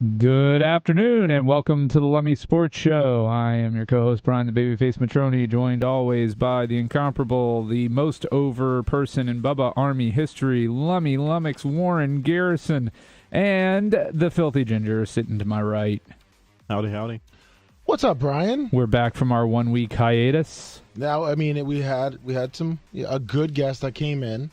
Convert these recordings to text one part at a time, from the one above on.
Good afternoon, and welcome to the Lummy Sports Show. I am your co-host, Brian the Babyface Matroni, joined always by the incomparable, the most over person in Bubba Army history, Lummy Lummox Warren Garrison, and the Filthy Ginger sitting to my right. Howdy, howdy. What's up, Brian? We're back from our 1 week hiatus. Now, I mean, we had a good guest that came in.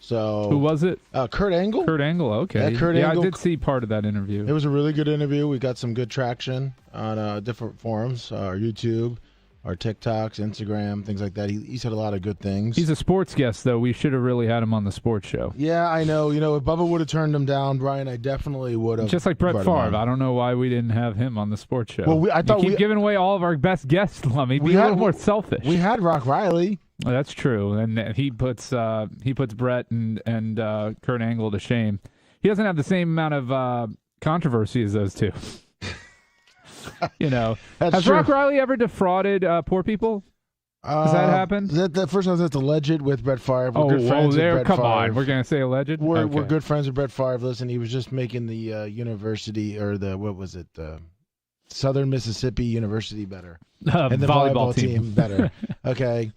So who was it? Kurt Angle. Kurt Angle. Okay. Yeah, Kurt Angle. I did see part of that interview. It was a really good interview. We got some good traction on different forums, our YouTube, our TikToks, Instagram, things like that. He said a lot of good things. He's a sports guest, though. We should have really had him on the sports show. Yeah, I know. You know, if Bubba would have turned him down, Brian, I definitely would have. Just like Brett Favre. I don't know why we didn't have him on the sports show. Well, I thought you keep giving away all of our best guests, Lummy. Be a little more selfish. We had Rock Riley. Well, that's true, and he puts Brett and Kurt Angle to shame. He doesn't have the same amount of controversy as those two. You know, has true. Rock Riley ever defrauded poor people? Has that happened? The first time that's alleged with Brett Favre. We're good friends with Brett Favre. On, we're gonna say alleged. We're good friends with Brett Favre. Listen, he was just making the university or the Southern Mississippi University better, and the volleyball team better. Okay.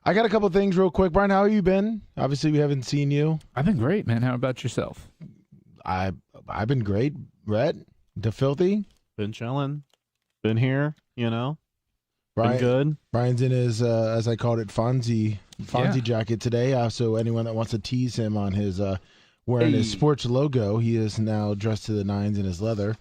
I got a couple things real quick. Brian, how have you been? Obviously, we haven't seen you. I've been great, man. How about yourself? I've been great. Brett, the Filthy. Been chilling. Been here, you know. Brian, been good. Brian's in his, as I called it, Fonzie jacket today. So anyone that wants to tease him on his wearing his sports logo, he is now dressed to the nines in his leather.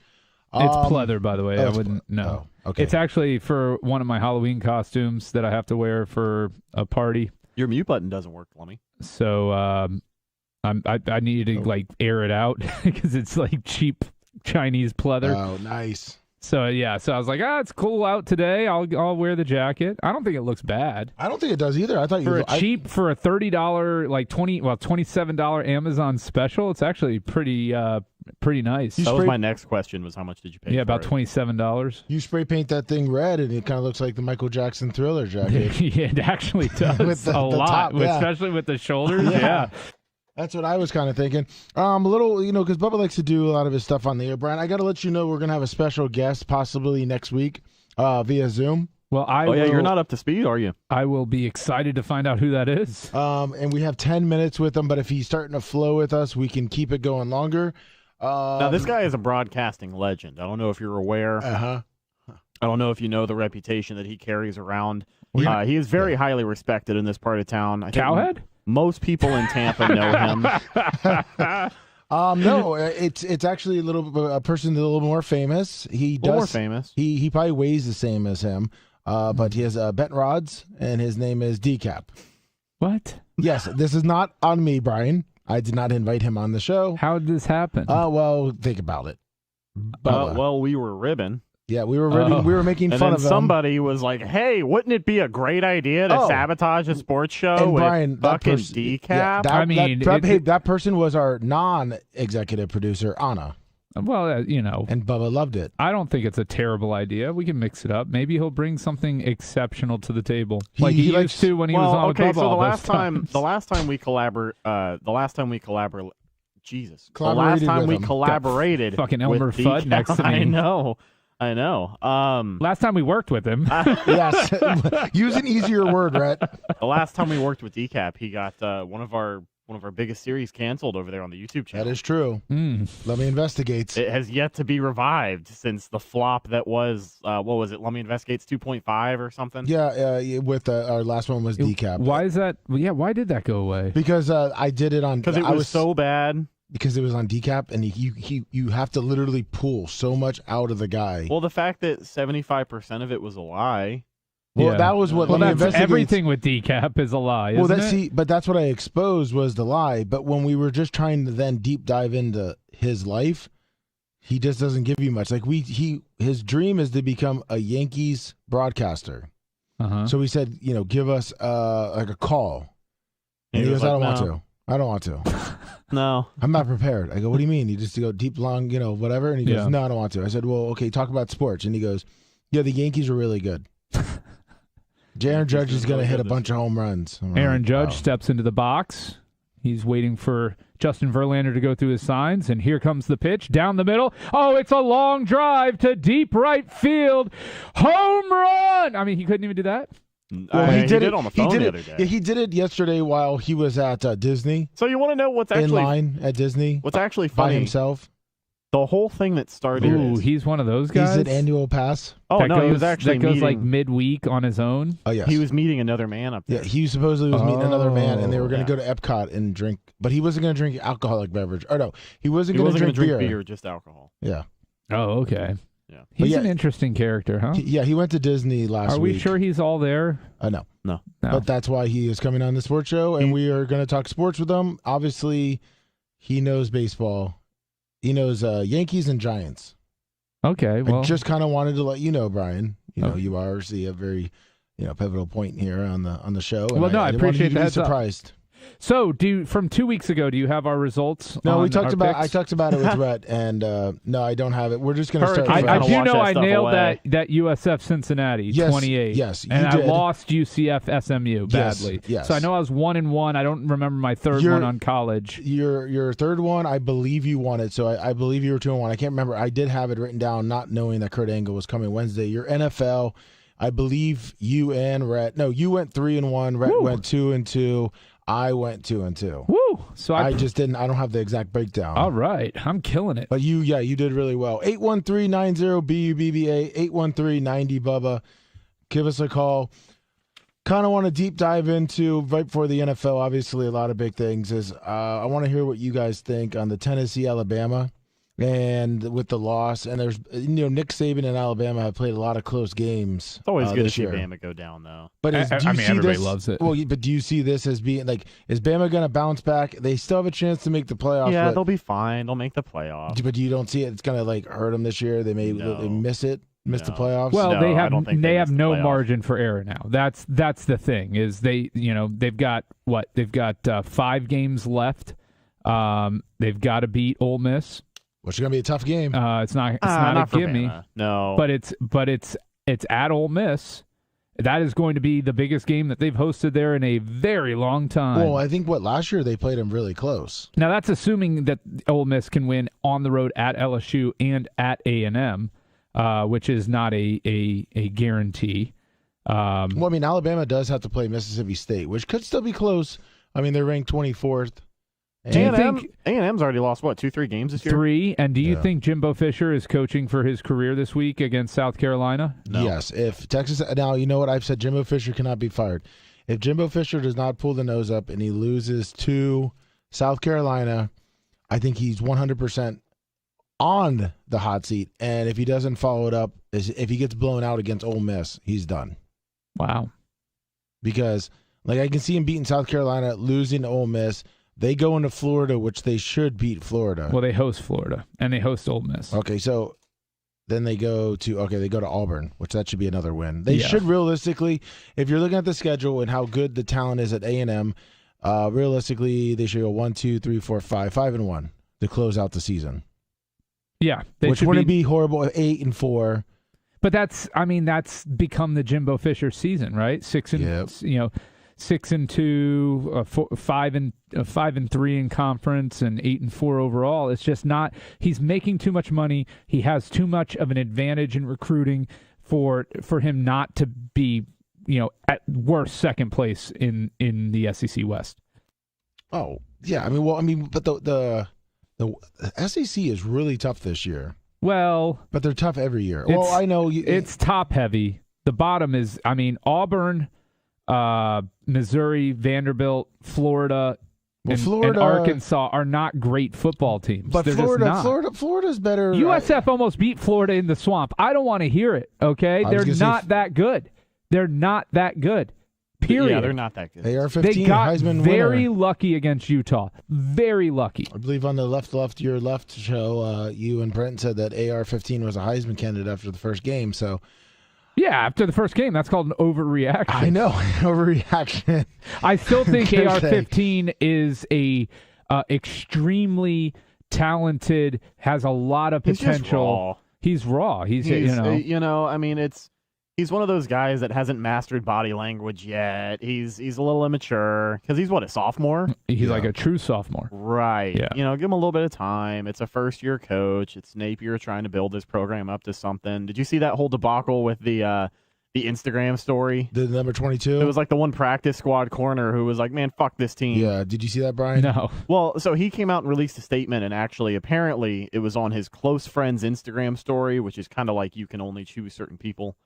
It's pleather, by the way. I wouldn't know. Oh, okay. It's actually for one of my Halloween costumes that I have to wear for a party. Your mute button doesn't work, Lummy. So I needed to like air it out because it's like cheap Chinese pleather. Oh, nice. So yeah, so I was like, it's cool out today. I'll wear the jacket. I don't think it looks bad. I don't think it does either. I thought for a $30 like $27 Amazon special. It's actually pretty nice. That was my next question. Was how much did you pay? Yeah, about $27. You spray paint that thing red, and it kind of looks like the Michael Jackson Thriller jacket. Yeah, it actually does with a lot, top, especially with the shoulders. Yeah. That's what I was kind of thinking. A little, because Bubba likes to do a lot of his stuff on the air. Brian, I got to let you know we're going to have a special guest possibly next week via Zoom. Well, you're not up to speed, are you? I will be excited to find out who that is. And we have 10 minutes with him, but if he's starting to flow with us, we can keep it going longer. Now, this guy is a broadcasting legend. I don't know if you're aware. Uh-huh. I don't know if you know the reputation that he carries around. He is very highly respected in this part of town. Cowhead? Most people in Tampa know him. No, it's actually a person a little more famous. More famous. He probably weighs the same as him, but he has bent rods, and his name is Decap. What? Yes, this is not on me, Brian. I did not invite him on the show. How did this happen? Well, think about it. We were ribbing. Yeah, we were ribbing, we were making fun of him. Somebody was like, "Hey, wouldn't it be a great idea to sabotage a sports show with Brian, fucking Decap?" Yeah, that person was our non-executive producer, Anna. Well, and Bubba loved it. I don't think it's a terrible idea. We can mix it up. Maybe he'll bring something exceptional to the table, like he used to when he was on with Bubba. So the last time we collaborated, fucking Elmer with Fudd next to me. I know. Last time we worked with him. Yes. Use an easier word, Rhett. The last time we worked with Decap, he got one of our biggest series canceled over there on the YouTube channel. That is true. Lummy Investigates. It has yet to be revived since the flop that was, what was it, Lummy Investigates 2.5 or something? Yeah, with our last one was Decap. Why is that? Yeah, why did that go away? Because I did it on... Because it was so bad. Because it was on Decap, and you have to literally pull so much out of the guy. Well, the fact that 75% of it was a lie. Well, that was what. Well, that's everything with Decap is a lie. But that's what I exposed was the lie. But when we were just trying to then deep dive into his life, he just doesn't give you much. Like his dream is to become a Yankees broadcaster. So he said, give us like a call, and he goes, I don't want to. No. I'm not prepared. I go, what do you mean? You just go deep, long, whatever? And he goes, no, I don't want to. I said, well, okay, talk about sports. And he goes, yeah, the Yankees are really good. Aaron Judge is going to hit a bunch of home runs. Aaron Judge steps into the box. He's waiting for Justin Verlander to go through his signs, and here comes the pitch down the middle. Oh, it's a long drive to deep right field. Home run! I mean, he couldn't even do that. Well, he did it on the phone the other day. Yeah, he did it yesterday while he was at Disney. So you want to know what's actually in line at Disney? What's actually funny? By himself. The whole thing that started. Ooh, he's one of those guys. He's an annual pass. Oh no, he was actually that goes like midweek on his own. Oh yes, he was meeting another man up there. Yeah, he supposedly was meeting another man, and they were going to go to Epcot and drink, but he wasn't going to drink alcoholic beverage. Or no, he wasn't going to drink beer, just alcohol. Yeah. Oh, okay. Yeah, he's an interesting character, huh? He went to Disney last week. Are we sure he's all there? No. But that's why he is coming on the sports show, and we are going to talk sports with him. Obviously, he knows baseball. He knows Yankees and Giants. Okay, well, I just kind of wanted to let you know, Brian. You know, you are a very, pivotal point here on the show. Well, no, I appreciate that. Surprised. So, from 2 weeks ago, do you have our results? No, I talked about it with Rhett, and no, I don't have it. We're just going to start. I do know I nailed that USF Cincinnati 28. Yes, and you did. I lost UCF SMU badly. Yes. So I know I was 1-1. I don't remember my third one on college. Your third one, I believe you won it. So I believe you were 2-1. I can't remember. I did have it written down, not knowing that Kurt Angle was coming Wednesday. Your NFL, I believe you and Rhett. No, you went 3-1. Rhett went 2-2. I went 2-2. Woo! So I just didn't. I don't have the exact breakdown. All right, I'm killing it. But you did really well. 813-90-BUBBA, 813-90-Bubba. Give us a call. Kind of want to deep dive into right before the NFL. Obviously, a lot of big things. I want to hear what you guys think on the Tennessee-Alabama. And with the loss, and there's Nick Saban and Alabama have played a lot of close games. It's always good to see year. Bama go down, though. But everybody loves it. Well, but do you see this as being like, is Bama going to bounce back? They still have a chance to make the playoffs. Yeah, they'll be fine. They'll make the playoffs. But you don't see it. It's going to hurt them this year. They may miss the playoffs. Well, no, they have no margin for error now. That's the thing is they've got 5 games left. They've got to beat Ole Miss. Which is going to be a tough game. It's not a gimme. No. But it's at Ole Miss. That is going to be the biggest game that they've hosted there in a very long time. Well, I think last year they played them really close. Now that's assuming that Ole Miss can win on the road at LSU and at A&M, which is not a guarantee. Well, I mean, Alabama does have to play Mississippi State, which could still be close. I mean, they're ranked 24th. A&M's already lost, 2-3 games this year? 3. And do you think Jimbo Fisher is coaching for his career this week against South Carolina? No. Yes. If Texas – now, you know what I've said? Jimbo Fisher cannot be fired. If Jimbo Fisher does not pull the nose up and he loses to South Carolina, I think he's 100% on the hot seat. And if he doesn't follow it up, if he gets blown out against Ole Miss, he's done. Wow. Because, I can see him beating South Carolina, losing to Ole Miss – they go into Florida, which they should beat Florida. Well, they host Florida, and they host Ole Miss. Okay, so then they go to Auburn, which that should be another win. They should realistically, if you're looking at the schedule and how good the talent is at A&M, realistically, they should go 1, 2, 3, 4, 5, 5-1 to close out the season. Yeah. Which wouldn't be horrible, 8-4. But that's become the Jimbo Fisher season, right? 6-2, 5-3 in conference, and 8-4 overall. It's just not. He's making too much money. He has too much of an advantage in recruiting for him not to be, at worst second place in the SEC West. Oh yeah, but the SEC is really tough this year. Well, but they're tough every year. Well, I know it's top heavy. The bottom is, Auburn, Missouri, Vanderbilt, Florida, and Arkansas are not great football teams. But They're Florida's better. USF almost beat Florida in the swamp. I don't want to hear it, okay? They're not that good. They're not that good. Period. Yeah, they're not that good. AR-15 they got Heisman very winner. lucky against Utah. Very lucky. I believe on the Your Left show, you and Brent said that AR-15 was a Heisman candidate after the first game, so... Yeah, after the first game, that's called an overreaction. I know, overreaction. I still think AR-15 is a extremely talented, has a lot of potential. He's raw. He's raw. It's He's one of those guys that hasn't mastered body language yet. He's a little immature because he's a sophomore. He's like a true sophomore, right? Yeah. Give him a little bit of time. It's a first-year coach. It's Napier trying to build his program up to something. Did you see that whole debacle with the Instagram story? The number 22. It was like the one practice squad corner who was like, "Man, fuck this team." Yeah. Did you see that, Brian? No. Well, so he came out and released a statement, and actually, apparently, it was on his close friend's Instagram story, which is kind of like you can only choose certain people.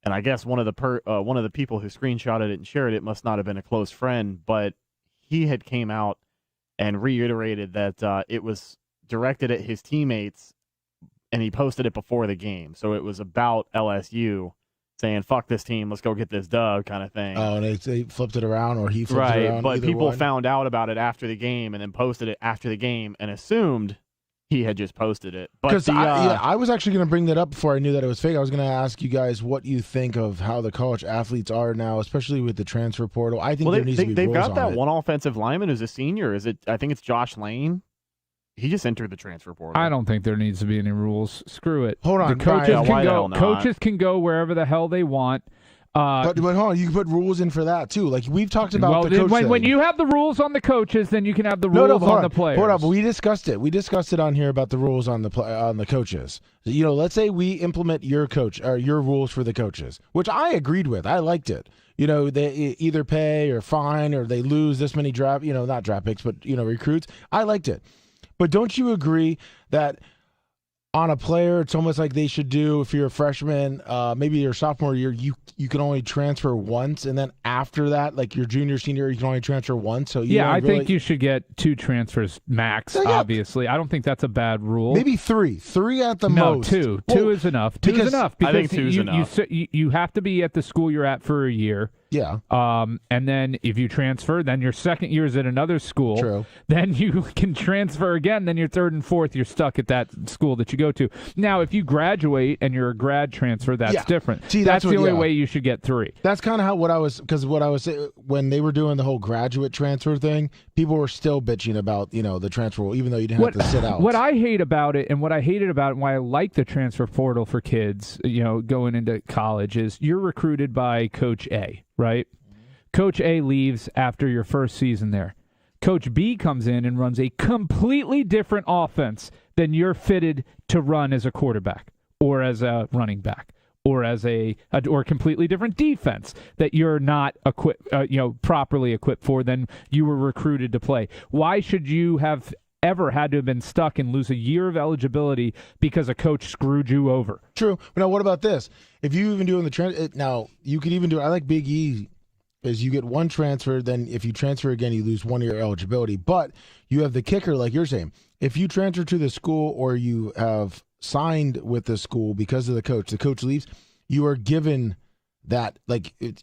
And I guess one of the people who screenshotted it and shared it must not have been a close friend, but he had came out and reiterated that it was directed at his teammates, and he posted it before the game. So it was about LSU saying, "Fuck this team, let's go get this dub," kind of thing. Oh, and they flipped it around, or he flipped it around. Right, but people one. found out about it after the game and then posted it after the game and assumed he had just posted it. Because I was actually going to bring that up before I knew that it was fake. I was going to ask you guys what you think of how the college athletes are now, especially with the transfer portal. I think there needs to be they've rules got that on it. one offensive lineman who's a senior. I think it's Josh Lane. He just entered the transfer portal. I don't think there needs to be any rules. Screw it. Hold on, the coaches Brian. can Why the go. hell not? Coaches can go wherever the hell they want. But hold on, you can put rules in for that too. Like we've talked about the coach when thing. you have the rules on the coaches, then you can have the rules on the players. Hold on, but we discussed it. We discussed it on here about the rules on the coaches. Let's say we implement your coach or your rules for the coaches, which I agreed with. I liked it. They either pay or fine or they lose this many draft, not draft picks, but recruits. I liked it. But don't you agree that on a player, it's almost like they should do, if you're a freshman, maybe your sophomore year, you can only transfer once, and then after that, like your junior, senior, you can only transfer once. So I think you should get 2 transfers max. Yeah. Obviously, I don't think that's a bad rule. Maybe 3 at the most. No, 2. 2 is enough. 2 is enough because I think 2 is enough. You have to be at the school you're at for a year. Yeah. And then if you transfer, then your second year is at another school. True. Then you can transfer again. Then your third and fourth, you're stuck at that school that you go to. Now, if you graduate and you're a grad transfer, that's different. See, that's the only way you should get 3. That's kind of what I was saying, when they were doing the whole graduate transfer thing, people were still bitching about, the transfer rule, even though you didn't have to sit out. What I hate about it and what I hated about it and why I like the transfer portal for kids, going into college is you're recruited by Coach A. Right? Coach A leaves after your first season there. Coach B comes in and runs a completely different offense than you're fitted to run as a quarterback or as a running back or as or completely different defense that you're not properly equipped for than you were recruited to play. Why should you have ever had to have been stuck and lose a year of eligibility because a coach screwed you over? True. But now what about this? If you even do in the now you could even do it. I like Big E is you get 1 transfer, then if you transfer again, you lose 1 year eligibility. But you have the kicker, like you're saying. If you transfer to the school or you have signed with the school because of the coach leaves, you are given that,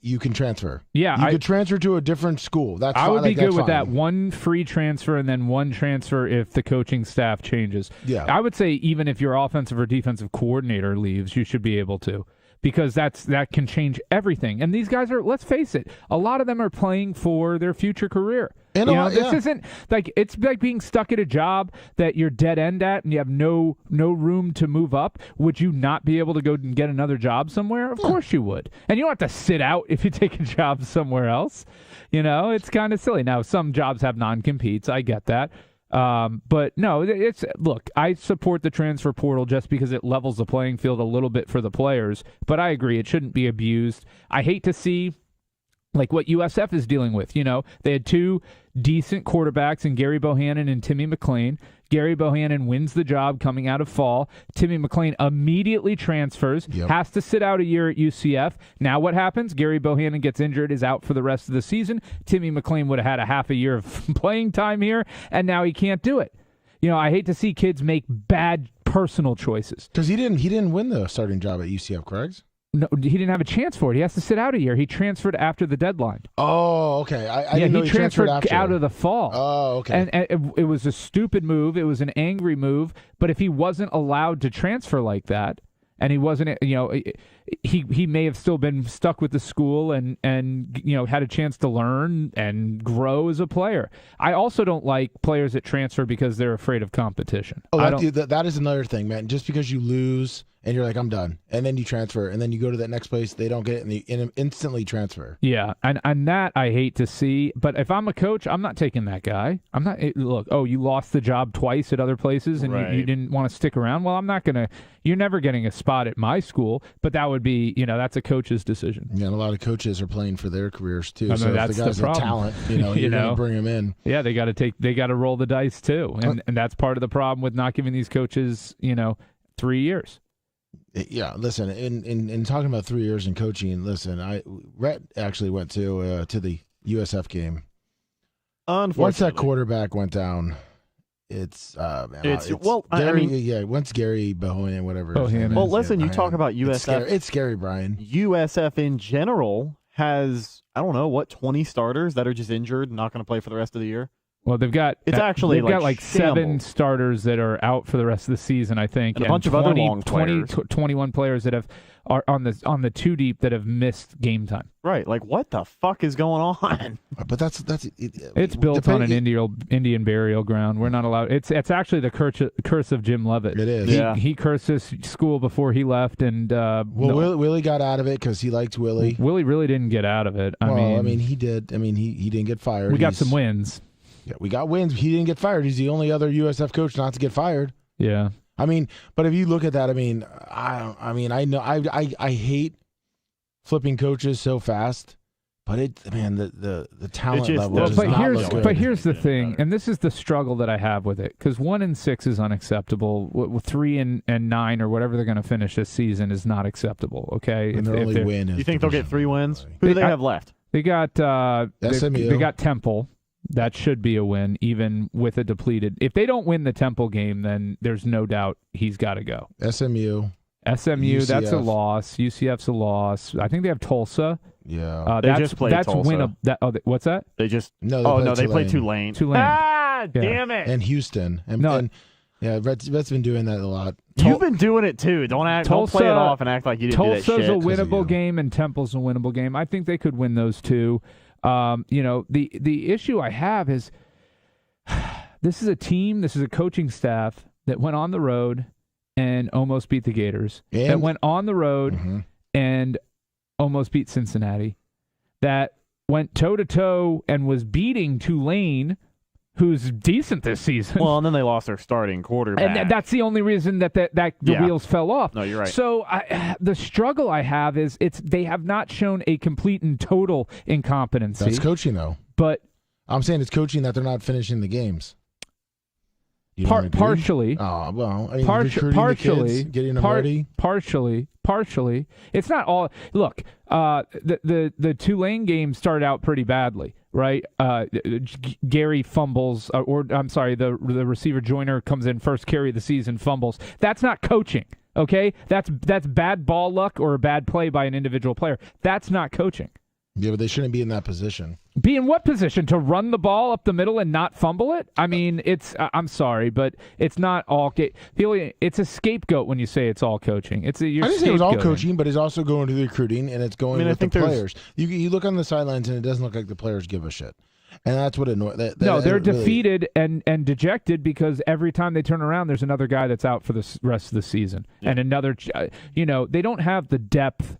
you can transfer. Yeah, you could transfer to a different school. That's I would be good with fine. that. 1 free transfer and then 1 transfer if the coaching staff changes. Yeah, I would say even if your offensive or defensive coordinator leaves, you should be able to, because that can change everything. And these guys are, let's face it, a lot of them are playing for their future career. And this isn't it's like being stuck at a job that you're dead end at and you have no room to move up. Would you not be able to go and get another job somewhere? Of course you would. And you don't have to sit out if you take a job somewhere else. It's kind of silly. Now, some jobs have non-competes. I get that. But no, look, I support the transfer portal just because it levels the playing field a little bit for the players, but I agree it shouldn't be abused. I hate to see what USF is dealing with. They had 2 decent quarterbacks in Gary Bohannon and Timmy McClain. Gary Bohannon wins the job coming out of fall. Timmy McClain immediately transfers, has to sit out a year at UCF. Now what happens? Gary Bohannon gets injured, is out for the rest of the season. Timmy McClain would have had a half a year of playing time here, and now he can't do it. I hate to see kids make bad personal choices. Because he didn't win the starting job at UCF, correct? No, he didn't have a chance for it. He has to sit out a year. He transferred after the deadline. Oh, okay. I didn't know he transferred after. out of the fall. Oh, okay. And it was a stupid move. It was an angry move. But if he wasn't allowed to transfer like that, and he wasn't, he may have still been stuck with the school and had a chance to learn and grow as a player. I also don't like players that transfer because they're afraid of competition. Oh, that is another thing, man. Just because you lose and you're like, I'm done. And then you transfer, and then you go to that next place, they don't get it, and you instantly transfer. Yeah, and that I hate to see. But if I'm a coach, I'm not taking that guy. I'm not. Look, you lost the job twice at other places, and you didn't want to stick around. Well, I'm not going to. You're never getting a spot at my school, but that would be, that's a coach's decision. Yeah, and a lot of coaches are playing for their careers, too. I mean, so that's if the guy's a talent, you're going to bring him in. Yeah, they got to roll the dice, too. And that's part of the problem with not giving these coaches, 3 years. Yeah, listen, in talking about 3 years in coaching, listen, Rhett actually went to the USF game. Unfortunately. Once that quarterback went down, once Gary Bohannon, whatever. Well, listen, you talk about USF. It's scary, Brian. USF in general has, 20 starters that are just injured and not going to play for the rest of the year. Well, they've got 7 starters that are out for the rest of the season, I think, and a bunch of other long players. 21 players that are on the two deep that have missed game time. Right, like what the fuck is going on? But it's built on an Indian burial ground. We're not allowed. It's actually the curse of Jim Levitt. It is. He cursed this school before he left, and Willie got out of it because he liked Willie. Willie really didn't get out of it. I mean, he did. I mean, he didn't get fired. We got some wins. Yeah, we got wins. He didn't get fired. He's the only other USF coach not to get fired. Yeah. I mean, but if you look at that, I hate flipping coaches so fast, but the talent level does not look good. But here's the thing, and this is the struggle that I have with it, because 1-6 is unacceptable. 3 and 9 or whatever they're going to finish this season is not acceptable. Okay. And their only win is. You think they'll get 3 wins? Who do they have left? They got SMU. They got Temple. That should be a win, even with a depleted. If they don't win the Temple game, then there's no doubt he's got to go. SMU, UCF. That's a loss. UCF's a loss. I think they have Tulsa. Yeah, they just played Tulsa. What's that? They just. They played Tulane. Damn it! And Houston. Brett's been doing that a lot. You've been doing it too. Don't play it off and act like you didn't do that shit. Tulsa's a winnable game, and Temple's a winnable game. I think they could win those two. The issue I have is this is a team, this is a coaching staff that went on the road and almost beat the Gators. That went on the road and almost beat Cincinnati. That went toe-to-toe and was beating Tulane, who's decent this season. Well, and then they lost their starting quarterback. And that's the only reason that the wheels fell off. No, you're right. So the struggle I have is they have not shown a complete and total incompetency. That's coaching, though. But I'm saying it's coaching that they're not finishing the games. Partially. Oh, well, I mean, recruiting the kids, getting them ready. Partially. It's not all. Look, the Tulane game started out pretty badly, right? Gary fumbles, the receiver Joyner comes in first carry of the season, fumbles. That's not coaching, okay? That's bad ball luck or a bad play by an individual player. That's not coaching. Yeah, but they shouldn't be in that position. Be in what position? To run the ball up the middle and not fumble it? I mean, it's. I'm sorry, but it's not all. It's a scapegoat when you say it's all coaching. I didn't say it was all coaching, but it's also going to the recruiting and it's going with the players. You look on the sidelines and it doesn't look like the players give a shit, and that's what annoys. They're defeated and dejected because every time they turn around, there's another guy that's out for the rest of the season, and another. They don't have the depth.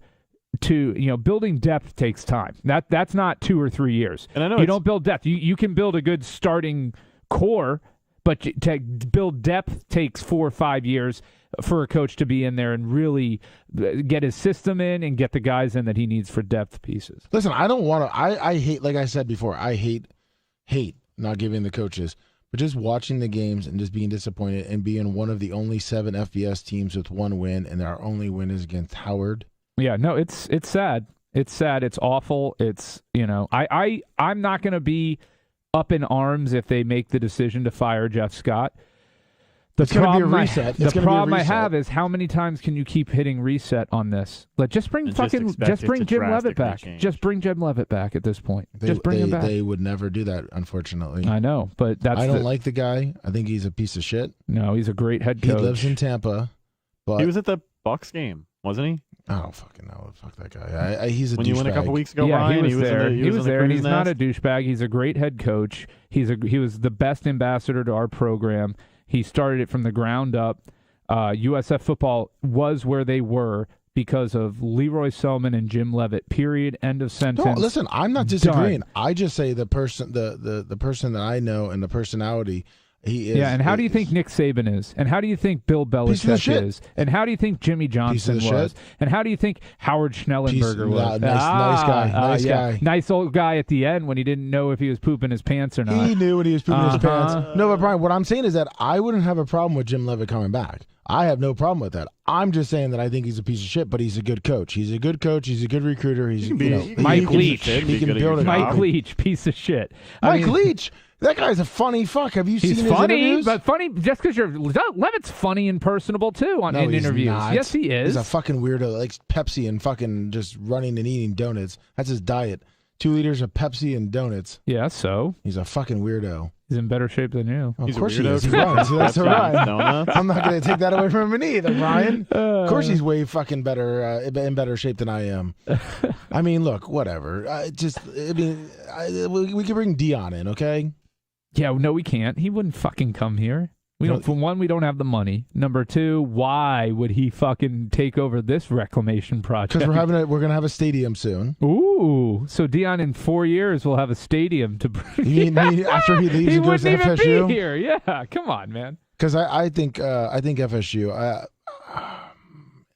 Building depth takes time. That's not 2 or 3 years. And I know you don't build depth. You can build a good starting core, but to build depth takes 4 or 5 years for a coach to be in there and really get his system in and get the guys in that he needs for depth pieces. Listen, I don't want to. I hate, like I said before, I hate not giving the coaches, but just watching the games and just being disappointed and being one of the only 7 FBS teams with 1 win, and our only win is against Howard. Yeah, no, it's sad. It's sad. It's awful. It's, I'm not going to be up in arms if they make the decision to fire Jeff Scott. It's going to be a reset. The problem I have is how many times can you keep hitting reset on this? Just bring Jim Levitt back. Just bring Jim Levitt back at this point. Just bring him back. They would never do that, unfortunately. I know, but I don't like the guy. I think he's a piece of shit. No, he's a great head coach. He lives in Tampa. But he was at the Bucks game, wasn't he? I don't fucking know. Fuck that guy. He's a douchebag. When you went a couple weeks ago, yeah, Ryan, he was there. He was there, and he's nest. not a douchebag. He's a great head coach. He was the best ambassador to our program. He started it from the ground up. USF football was where they were because of Leroy Selman and Jim Leavitt. Period. End of sentence. No, listen, I'm not disagreeing. Done. I just say the person that I know and the personality he is. Yeah, and how do you think Nick Saban is? And how do you think Bill Belichick is? And how do you think Jimmy Johnson was? And how do you think Howard Schnellenberger was? Nice guy. Nice old guy at the end when he didn't know if he was pooping his pants or not. He knew when he was pooping his pants. No, but Brian, what I'm saying is that I wouldn't have a problem with Jim Leavitt coming back. I have no problem with that. I'm just saying that I think he's a piece of shit, but he's a good coach. He's a good coach. He's a good recruiter. Mike Leach. He can build it. Mike Leach, piece of shit. Mike Leach. That guy's a funny fuck. Have you seen his interviews? But funny just because Levitt's funny and personable too in interviews. Not. Yes, he is. He's a fucking weirdo. Likes Pepsi and fucking just running and eating donuts. That's his diet. 2 liters of Pepsi and donuts. Yeah, so he's a fucking weirdo. He's in better shape than you. Of course he is. He runs. That's right. I'm not going to take that away from him either, Brian. Of course he's way fucking better, in better shape than I am. I mean, look, whatever. We can bring Dion in, okay? Yeah, no, we can't. He wouldn't fucking come here. For one, we don't have the money. Number two, why would he fucking take over this reclamation project? Because we're gonna have a stadium soon. Ooh, so Dion in 4 years will have a stadium to bring. You mean after he leaves and goes to FSU? He wouldn't even be here. Yeah, come on, man. Because I think FSU.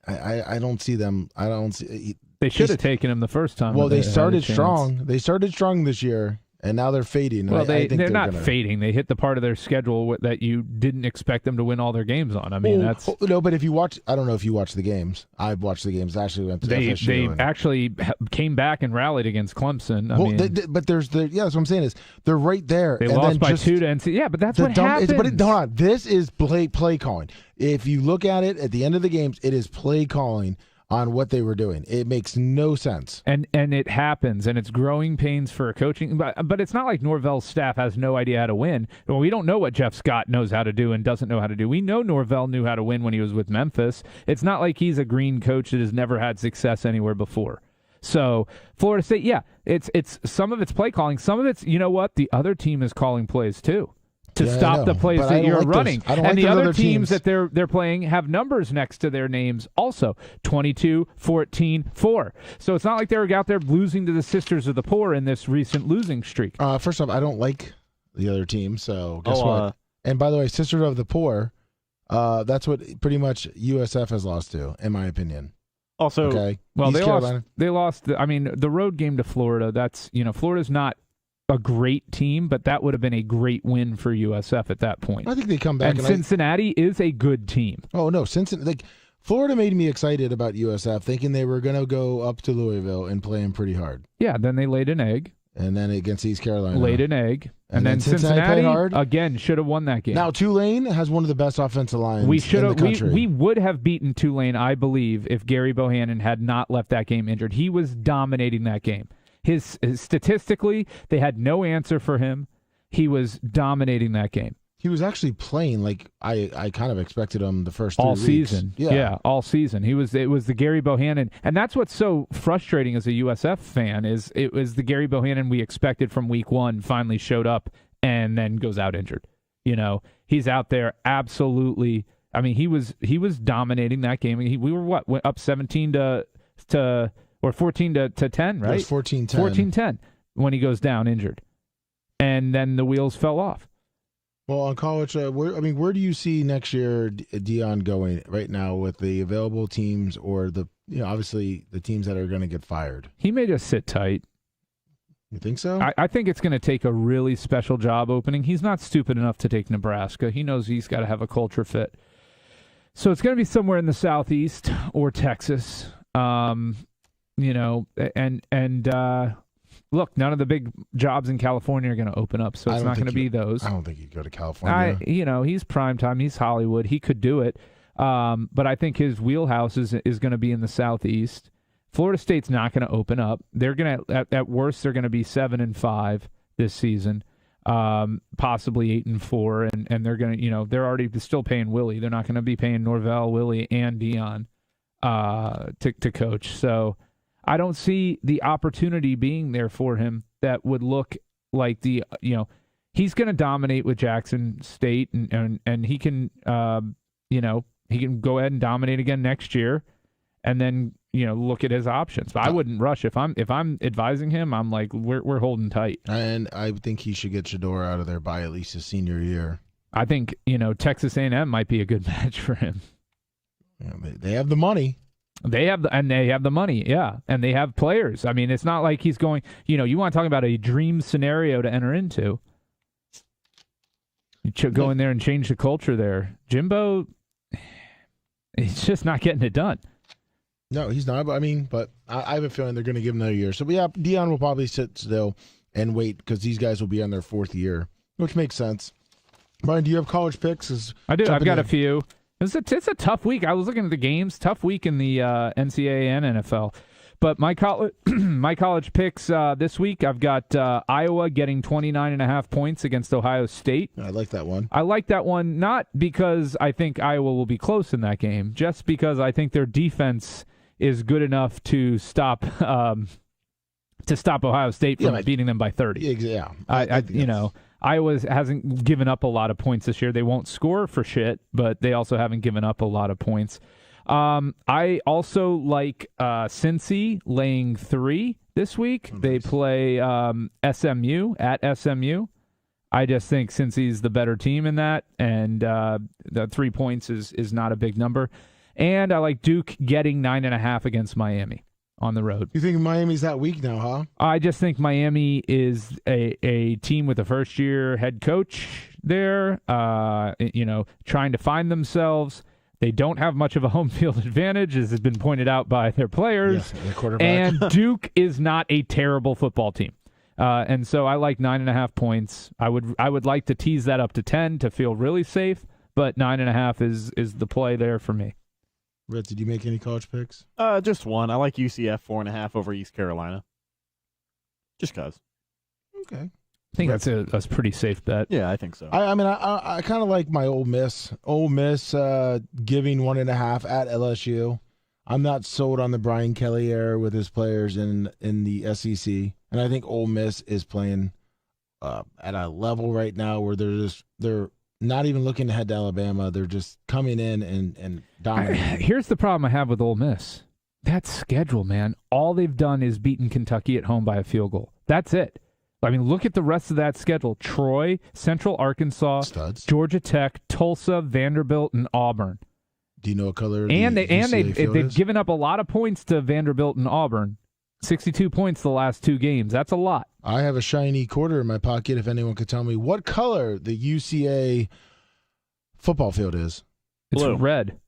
I don't see them. I don't see. They should have taken him the first time. Well, they started strong. They started strong this year. And now they're fading. Well, they're not fading. They hit the part of their schedule that you didn't expect them to win all their games on. I mean, that's... No, but if you watch... I don't know if you watched the games. I've watched the games. I actually went to FSU. They actually came back and rallied against Clemson. But there's the... Yeah, that's what I'm saying is they're right there. They lost by 2 to NC. Yeah, but that's what happens. Hold on. This is play calling. If you look at it at the end of the games, it is play calling on what they were doing. It makes no sense. And it happens, and it's growing pains for coaching. But it's not like Norvell's staff has no idea how to win. Well, we don't know what Jeff Scott knows how to do and doesn't know how to do. We know Norvell knew how to win when he was with Memphis. It's not like he's a green coach that has never had success anywhere before. So Florida State, yeah, it's some of it's play calling. Some of it's, you know what, the other team is calling plays too. To stop the plays that you're running. And the other teams that they're playing have numbers next to their names also. 22, 14, 4. So it's not like they were out there losing to the Sisters of the Poor in this recent losing streak. First off, I don't like the other team, so guess what? And by the way, Sisters of the Poor, that's what pretty much USF has lost to, in my opinion. Also, okay. Well, they lost the road game to Florida. That's, Florida's not a great team, but that would have been a great win for USF at that point. I think they come back. And Cincinnati is a good team. Oh, no. Florida made me excited about USF, thinking they were going to go up to Louisville and play them pretty hard. Yeah, then they laid an egg. And then against East Carolina. Laid an egg. And then Cincinnati again, should have won that game. Now, Tulane has one of the best offensive lines in the country. We would have beaten Tulane, I believe, if Gary Bohannon had not left that game injured. He was dominating that game. His statistically, they had no answer for him. He was dominating that game. He was actually playing like I kind of expected him the first 3 all weeks. Season. Yeah, all season. It was the Gary Bohannon, and that's what's so frustrating as a USF fan is it was the Gary Bohannon we expected from week 1 finally showed up and then goes out injured. He's out there absolutely. I mean, he was dominating that game. We were went up 17 to or 14 to 10, right? It was 14-10. 14-10 when he goes down injured. And then the wheels fell off. Well, on college, where do you see next year Dion going right now with the available teams or obviously the teams that are going to get fired? He may just sit tight. You think so? I think it's going to take a really special job opening. He's not stupid enough to take Nebraska. He knows he's got to have a culture fit. So it's going to be somewhere in the Southeast or Texas. Look, none of the big jobs in California are going to open up, so it's not going to be those. I don't think he'd go to California. He's primetime. He's Hollywood. He could do it. But I think his wheelhouse is going to be in the Southeast. Florida State's not going to open up. They're going to, at worst, they're going to be 7-5 this season, possibly 8-4, and they're going to, they're already still paying Willie. They're not going to be paying Norvell, Willie, and Dion to coach. So I don't see the opportunity being there for him that would look like he's going to dominate with Jackson State and he can, He can go ahead and dominate again next year, and then look at his options. But I wouldn't rush if I'm advising him. I'm like, we're holding tight. And I think he should get Shedeur out of there by at least his senior year. I think Texas A&M might be a good match for him. Yeah, they have the money. They have the money, yeah, and they have players. I mean, it's not like he's going. You want to talk about a dream scenario to enter into. You go in there and change the culture there. Jimbo, he's just not getting it done. No, he's not. But I have a feeling they're going to give him another year. So yeah, Deion will probably sit still and wait because these guys will be on their 4th year, which makes sense. Brian, do you have college picks? I do. I've got a few. It's a tough week. I was looking at the games. Tough week in the NCAA and NFL. But my college picks this week, I've got Iowa getting 29.5 points against Ohio State. I like that one. I like that one not because I think Iowa will be close in that game, just because I think their defense is good enough to stop Ohio State from beating them by 30. Yeah. Iowa hasn't given up a lot of points this year. They won't score for shit, but they also haven't given up a lot of points. I also like Cincy laying 3 this week. Nice. They play SMU at SMU. I just think Cincy's the better team in that, and the 3 points is not a big number. And I like Duke getting 9.5 against Miami on the road. You think Miami's that weak now, huh? I just think Miami is a team with a first-year head coach there, trying to find themselves. They don't have much of a home field advantage, as has been pointed out by their players. Yeah, the quarterback. And Duke is not a terrible football team. And so I like 9.5 points. I would like to tease that up to 10 to feel really safe, but 9.5 is the play there for me. Rhett, did you make any college picks? Just one. I like UCF 4.5 over East Carolina. Just cause. Okay. I think that's a pretty safe bet. Yeah, I think so. I kind of like my Ole Miss. Ole Miss giving 1.5 at LSU. I'm not sold on the Brian Kelly era with his players in the SEC, and I think Ole Miss is playing at a level right now where they're not even looking to head to Alabama. They're just coming in and dominating. Here's the problem I have with Ole Miss. That schedule, man. All they've done is beaten Kentucky at home by a field goal. That's it. I mean, look at the rest of that schedule. Troy, Central Arkansas, Studs. Georgia Tech, Tulsa, Vanderbilt, and Auburn. Do you know what color? They've given up a lot of points to Vanderbilt and Auburn. 62 points the last 2 games. That's a lot. I have a shiny quarter in my pocket. If anyone could tell me what color the UCA football field is. It's blue. Red.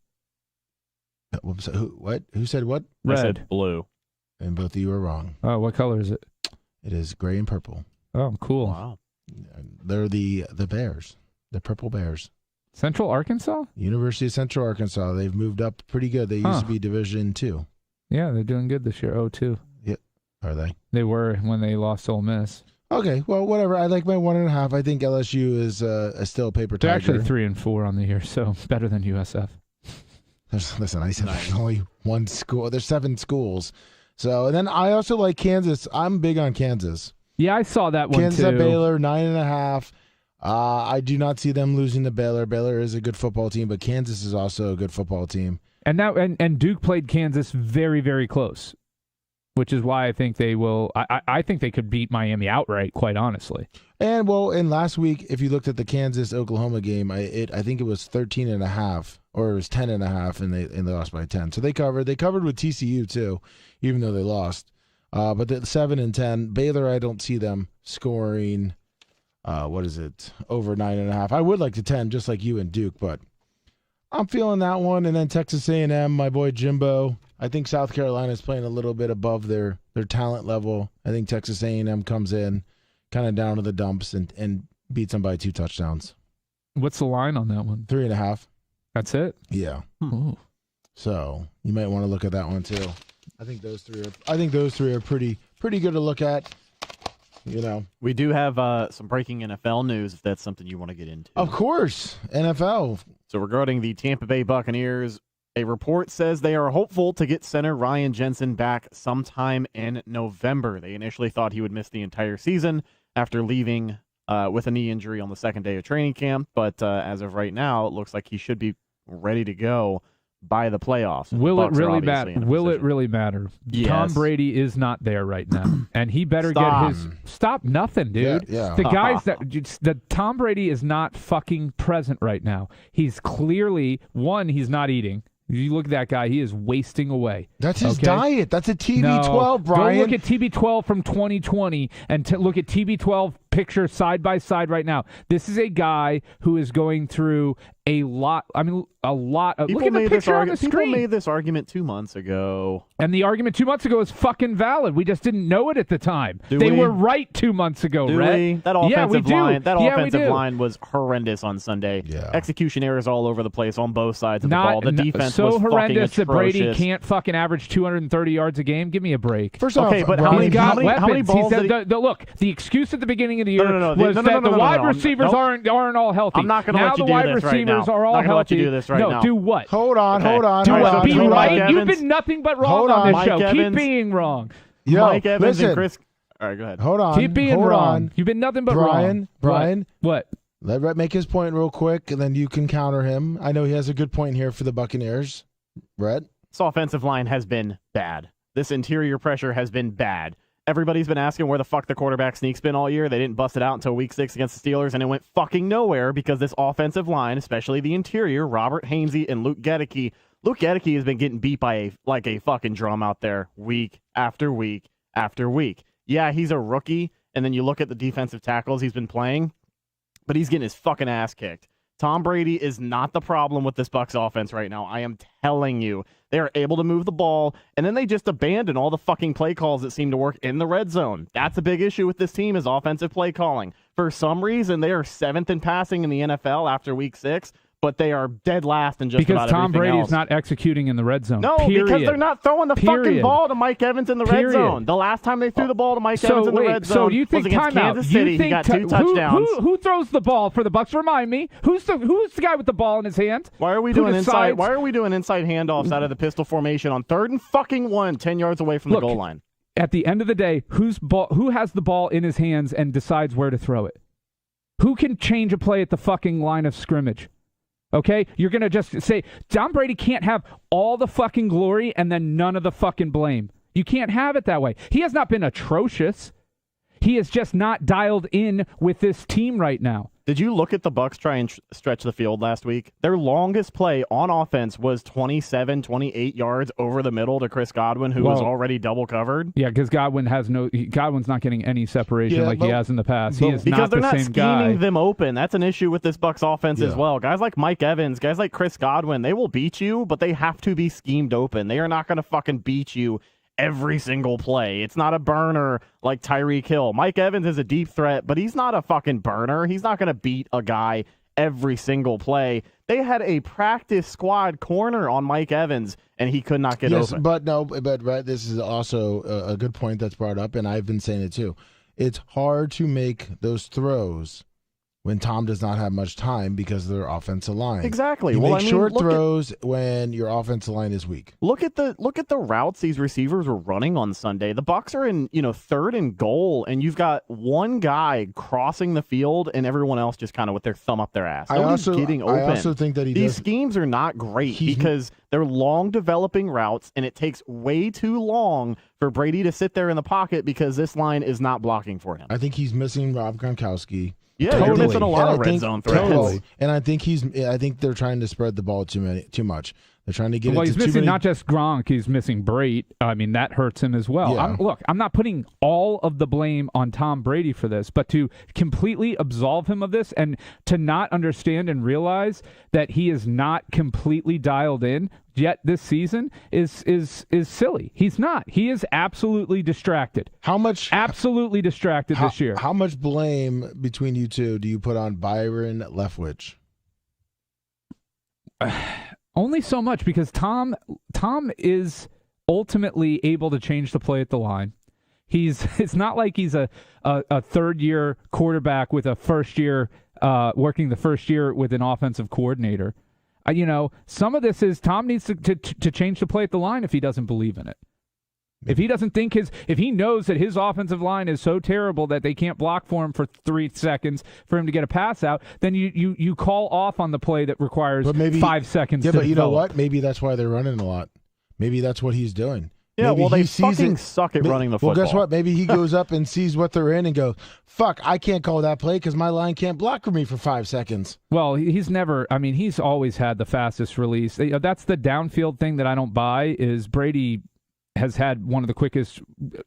What? Who said what? Red. I said blue. And both of you are wrong. Oh, what color is it? It is gray and purple. Oh, cool. Wow. They're the Bears, the Purple Bears. Central Arkansas? University of Central Arkansas. They've moved up pretty good. They used to be Division II. Yeah, they're doing good this year. 0-2. Are they? They were when they lost to Ole Miss. Okay, well, whatever. I like my 1.5. I think LSU is still a paper tiger. They're actually 3-4 on the year, so better than USF. Listen, I said there's only one school. There's 7 schools. So, and then I also like Kansas. I'm big on Kansas. Yeah, I saw that one Kansas too. at Baylor, 9.5. I do not see them losing to Baylor. Baylor is a good football team, but Kansas is also a good football team. And Duke played Kansas very, very close, which is why I think they will. I think they could beat Miami outright, quite honestly. And last week, if you looked at the Kansas-Oklahoma game, I think it was 13.5 or it was 10.5, and they lost by 10. So they covered. They covered with TCU too, even though they lost. But the 7 and 10, Baylor, I don't see them scoring. What is it? Over 9.5. I would like to 10, just like you and Duke, but I'm feeling that one. And then Texas A&M, my boy Jimbo. I think South Carolina is playing a little bit above their talent level. I think Texas A&M comes in kind of down to the dumps and beats them by 2 touchdowns. What's the line on that one? 3.5. That's it? Yeah. Ooh. So you might want to look at that one too. I think those three are pretty good to look at. You know, we do have some breaking NFL news if that's something you want to get into. Of course, NFL. So regarding the Tampa Bay Buccaneers, a report says they are hopeful to get center Ryan Jensen back sometime in November. They initially thought he would miss the entire season after leaving with a knee injury on the second day of training camp, but as of right now, it looks like he should be ready to go by the playoffs. Will it really matter? Will it really matter? Yes. Tom Brady is not there right now, and he better get his stop nothing, dude. Yeah. The guys that Tom Brady is not fucking present right now. He's clearly he's not eating. You look at that guy; he is wasting away. That's his diet. That's a TB12, Brian. Go look at TB12 from 2020 and look at TB12 picture side by side right now. This is a guy who is going through a lot. I mean, a lot of. Look at the picture on the screen. People made this argument 2 months ago, and the argument 2 months ago is fucking valid. We just didn't know it at the time. They were right 2 months ago, Rhett. That offensive line was horrendous on Sunday. Yeah. Execution errors all over the place on both sides of the ball. The defense so was horrendous fucking that Brady atrocious. can't fucking average 230 yards a game. Give me a break. First off, but Brian, how many balls? Look, the excuse at the beginning of the year was that the wide receivers aren't all healthy. I'm not going to let you do now the wide this right now. receivers are all healthy. Do this right now. Do what? Hold on. Do what? Be right? You've been nothing but wrong on this show. Keep being wrong. Mike Evans and Chris. All right, go ahead. Hold on. Keep being wrong. You've been nothing but wrong. Brian. What? Let Rhett make his point real quick, and then you can counter him. I know he has a good point here for the Buccaneers. Rhett? This offensive line has been bad. This interior pressure has been bad. Everybody's been asking where the fuck the quarterback sneak's been all year. They didn't bust it out until week 6 against the Steelers, and it went fucking nowhere because this offensive line, especially the interior, Robert Hainsey and Luke Gedeke. Luke Gedeke has been getting beat by a fucking drum out there week after week after week. Yeah, he's a rookie, and then you look at the defensive tackles he's been playing, but he's getting his fucking ass kicked. Tom Brady is not the problem with this Bucs offense right now. I am telling you. They are able to move the ball, and then they just abandon all the fucking play calls that seem to work in the red zone. That's a big issue with this team is offensive play calling. For some reason, they are 7th in passing in the NFL after week 6, but they are dead last in just about everything else. Because Tom Brady is not executing in the red zone. No, because they're not throwing the fucking ball to Mike Evans in the red zone. The last time they threw the ball to Mike Evans in the red zone you think was against Kansas City. He got 2 touchdowns. Who throws the ball for the Bucs? Remind me. Who's the guy with the ball in his hand? Why are we doing inside handoffs out of the pistol formation on 3rd and fucking 1, 10 yards away from the goal line? At the end of the day, who has the ball in his hands and decides where to throw it? Who can change a play at the fucking line of scrimmage? Okay? You're going to just say, Tom Brady can't have all the fucking glory and then none of the fucking blame. You can't have it that way. He has not been atrocious. He is just not dialed in with this team right now. Did you look at the Bucs try and stretch the field last week? Their longest play on offense was 27, 28 yards over the middle to Chris Godwin, who was already double covered. Yeah, because Godwin's not getting any separation he has in the past. He is because not they're the same not guy. scheming them open. That's an issue with this Bucs offense as well. Guys like Mike Evans, guys like Chris Godwin, they will beat you, but they have to be schemed open. They are not going to fucking beat you every single play. It's not a burner like Tyreek Hill. Mike Evans is a deep threat, but he's not a fucking burner. He's not going to beat a guy every single play. They had a practice squad corner on Mike Evans, and he could not get open. But right, this is also a good point that's brought up, and I've been saying it too. It's hard to make those throws when Tom does not have much time because of their offensive line. Exactly. You make short throws when your offensive line is weak. Look at the routes these receivers were running on Sunday. The Bucs are in 3rd and goal, and you've got one guy crossing the field, and everyone else just kind of with their thumb up their ass. Nobody's getting open. I also think that these schemes are not great because they're long developing routes, and it takes way too long for Brady to sit there in the pocket because this line is not blocking for him. I think he's missing Rob Gronkowski. Yeah, totally. You're missing a lot of red zone threats. Totally. And I think they're trying to spread the ball too much. They're trying to get he's missing not just Gronk, he's missing Brate. I mean, that hurts him as well. Yeah. I'm not putting all of the blame on Tom Brady for this, but to completely absolve him of this and to not understand and realize that he is not completely dialed in yet this season is silly. He's not. He is absolutely distracted. Absolutely distracted this year. How much blame between you two do you put on Byron Leftwich? Only so much, because Tom is ultimately able to change the play at the line. It's not like he's a third-year quarterback with a first-year working the first year with an offensive coordinator. Some of this is Tom needs to change the play at the line if he doesn't believe in it. If he doesn't think if he knows that his offensive line is so terrible that they can't block for him for 3 seconds for him to get a pass out, then you call off on the play that requires 5 seconds. Yeah, to but you develop. know what? Maybe that's why they're running a lot. Maybe that's what he's doing. Yeah, Maybe well, they sees fucking suck at running the football. Well, guess what? Maybe he goes up and sees what they're in and goes, fuck, I can't call that play because my line can't block for me for 5 seconds. Well, he's always had the fastest release. That's the downfield thing that I don't buy is Brady has had one of the quickest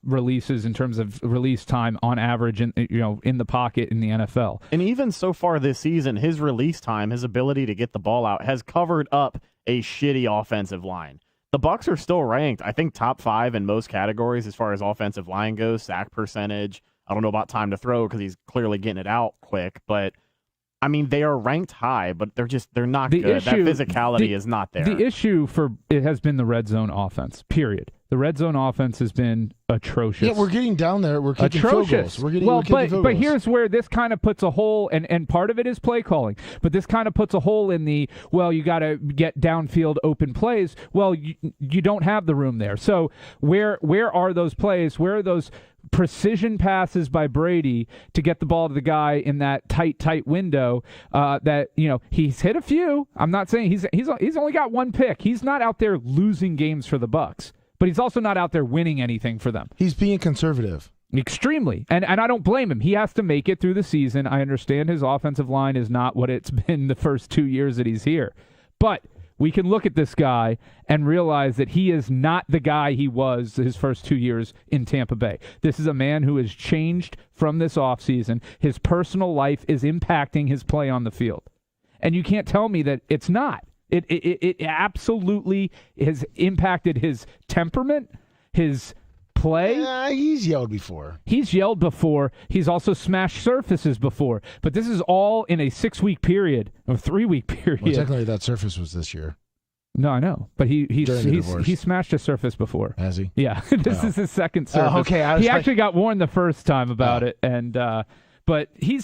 releases in terms of release time on average in the pocket in the NFL. And even so far this season, his release time, his ability to get the ball out has covered up a shitty offensive line. The Bucs are still ranked, I think, top 5 in most categories as far as offensive line goes, sack percentage. I don't know about time to throw because he's clearly getting it out quick, but I mean, they are ranked high, but they're not good. That physicality is not there. The issue it has been the red zone offense, period. The red zone offense has been atrocious. Yeah, we're getting down there. We're kicking field goals. But here's where this kind of puts a hole, and part of it is play calling, but this kind of puts a hole in you got to get downfield open plays. Well, you don't have the room there. So where are those plays? Where are those precision passes by Brady to get the ball to the guy in that tight window that he's hit a few. I'm not saying he's only got one pick. He's not out there losing games for the Bucs, but he's also not out there winning anything for them. He's being conservative. Extremely. And I don't blame him. He has to make it through the season. I understand his offensive line is not what it's been the first 2 years that he's here. But we can look at this guy and realize that he is not the guy he was his first 2 years in Tampa Bay. This is a man who has changed from this offseason. His personal life is impacting his play on the field. And you can't tell me that it's not. It absolutely has impacted his temperament, his play. He's yelled before. He's also smashed surfaces before. But this is all in a 6-week period or 3-week period. Well, technically, that surface was this year. No, I know, but he smashed a surface before. Has he? Yeah, this is his second surface. Okay, he actually got warned the first time about it, and but he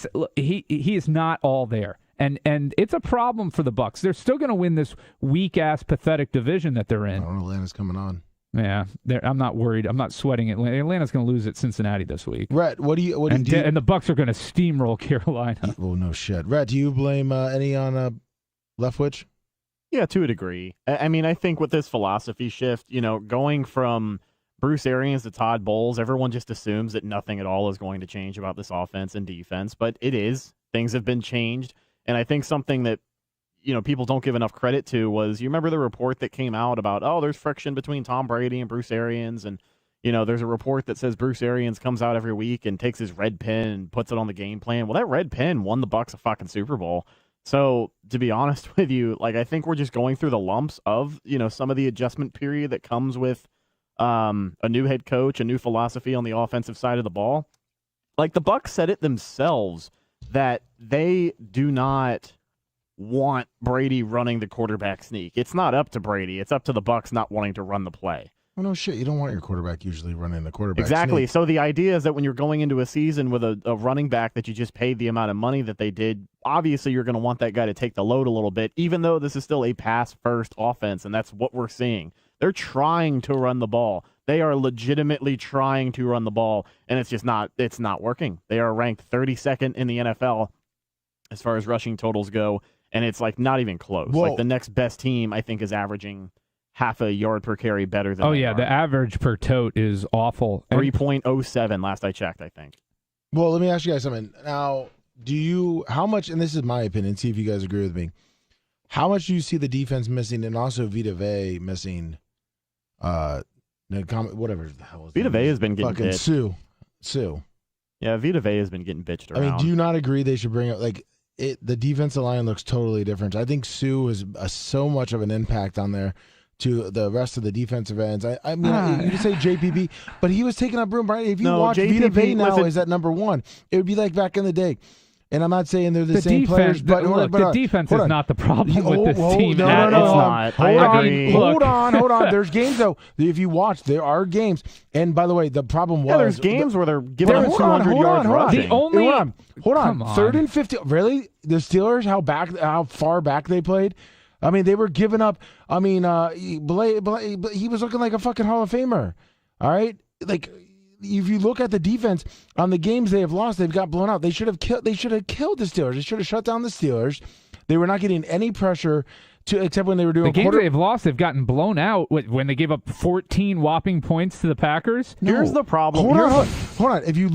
is not all there. And it's a problem for the Bucs. They're still going to win this weak-ass, pathetic division that they're in. Atlanta's coming on. Yeah, I'm not worried. I'm not sweating it. Atlanta's going to lose at Cincinnati this week. Rhett, what do you and the Bucs are going to steamroll Carolina. Well, no shit. Rhett, do you blame any on Leftwich? Yeah, to a degree. I mean, I think with this philosophy shift, going from Bruce Arians to Todd Bowles, everyone just assumes that nothing at all is going to change about this offense and defense, but it is. Things have been changed. And I think something that, people don't give enough credit to was, you remember the report that came out about, there's friction between Tom Brady and Bruce Arians. And, there's a report that says Bruce Arians comes out every week and takes his red pen and puts it on the game plan. Well, that red pen won the Bucs a fucking Super Bowl. So to be honest with you, I think we're just going through the lumps of, some of the adjustment period that comes with a new head coach, a new philosophy on the offensive side of the ball. Like the Bucs said it themselves that they do not want Brady running the quarterback sneak. It's not up to Brady. It's up to the Bucs not wanting to run the play. Well, no shit. You don't want your quarterback usually running the quarterback exactly. sneak. So the idea is that when you're going into a season with a running back that you just paid the amount of money that they did, obviously you're going to want that guy to take the load a little bit, even though this is still a pass-first offense, and that's what we're seeing. They're trying to run the ball. They are legitimately trying to run the ball, and it's not working. They are ranked 32nd in the NFL as far as rushing totals go, and it's not even close. Whoa. The next best team, I think, is averaging half a yard per carry better than they are. The average per tote is awful. 3.07 last I checked, I think. Well, let me ask you guys something. Now, how much, and this is my opinion, see if you guys agree with me, how much do you see the defense missing and also Vita Vea missing whatever the hell is Vita Vea has been getting fucking bitched. Sue. Yeah, Vita Vea has been getting bitched around. I mean, do you not agree they should bring up the defensive line looks totally different. I think Sue has so much of an impact on there to the rest of the defensive ends. I mean, you could say JPP, but he was taking up room, right? If you watch Vita Vea now is at number 1, it would be like back in the day. And I'm not saying they're the same defense, players, but the defense is not the problem with this team. No, it's not. Hold on. There's games though. If you watch, there are games. And by the way, the problem was there's games where they're giving up 200 yards rushing. Hold on. 3rd and 50. Really, the Steelers? How far back they played? I mean, they were giving up. I mean, he was looking like a fucking Hall of Famer. All right, like if you look at the defense on the games they have lost, they've got blown out. They should have killed. They should have killed the Steelers. They should have shut down the Steelers. They were not getting any pressure except when they were doing the games they've lost. They've gotten blown out when they gave up 14 whopping points to the Packers. No. Here's the problem. Hold on. If you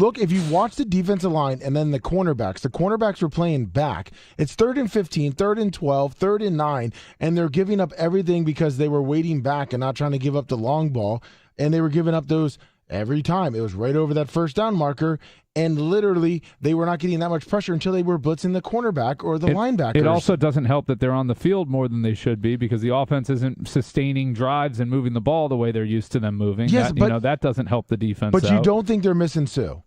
watch the defensive line and then the cornerbacks were playing back. It's 3rd and 15, 3rd and 12, 3rd and 9, and they're giving up everything because they were waiting back and not trying to give up the long ball, and they were giving up those every time. It was right over that first down marker, and literally they were not getting that much pressure until they were blitzing the cornerback or the linebackers. It also doesn't help that they're on the field more than they should be because the offense isn't sustaining drives and moving the ball the way they're used to them moving. Yes, that doesn't help the defense But out. You don't think they're missing Sue?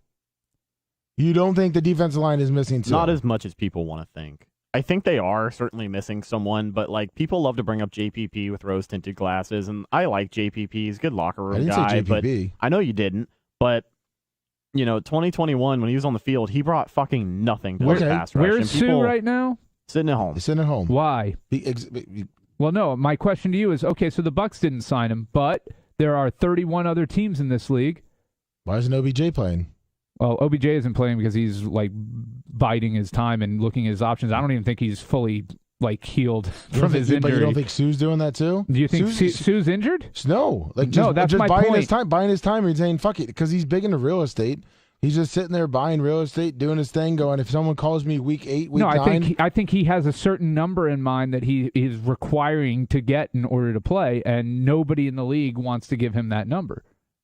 You don't think the defensive line is missing Sue? Not as much as people want to think. I think they are certainly missing someone, but like people love to bring up JPP with rose-tinted glasses, and I like JPP. He's a good locker room guy. I didn't say JPP. But I know you didn't, but 2021 when he was on the field, he brought fucking nothing to the pass rush. Where's Sue right now? Sitting at home. He's sitting at home. Why? Well, no. My question to you is: okay, so the Bucs didn't sign him, but there are 31 other teams in this league. Why isn't OBJ playing? Well, OBJ isn't playing because he's like biding his time and looking at his options. I don't even think he's fully healed from his injury. But you don't think Sue's doing that too? Do you think Sue's injured? No, that's just my buying point. Buying his time and saying fuck it because he's big into real estate. He's just sitting there buying real estate, doing his thing, going, if someone calls me week 8, week 9. I think he has a certain number in mind that he is requiring to get in order to play, and nobody in the league wants to give him that number.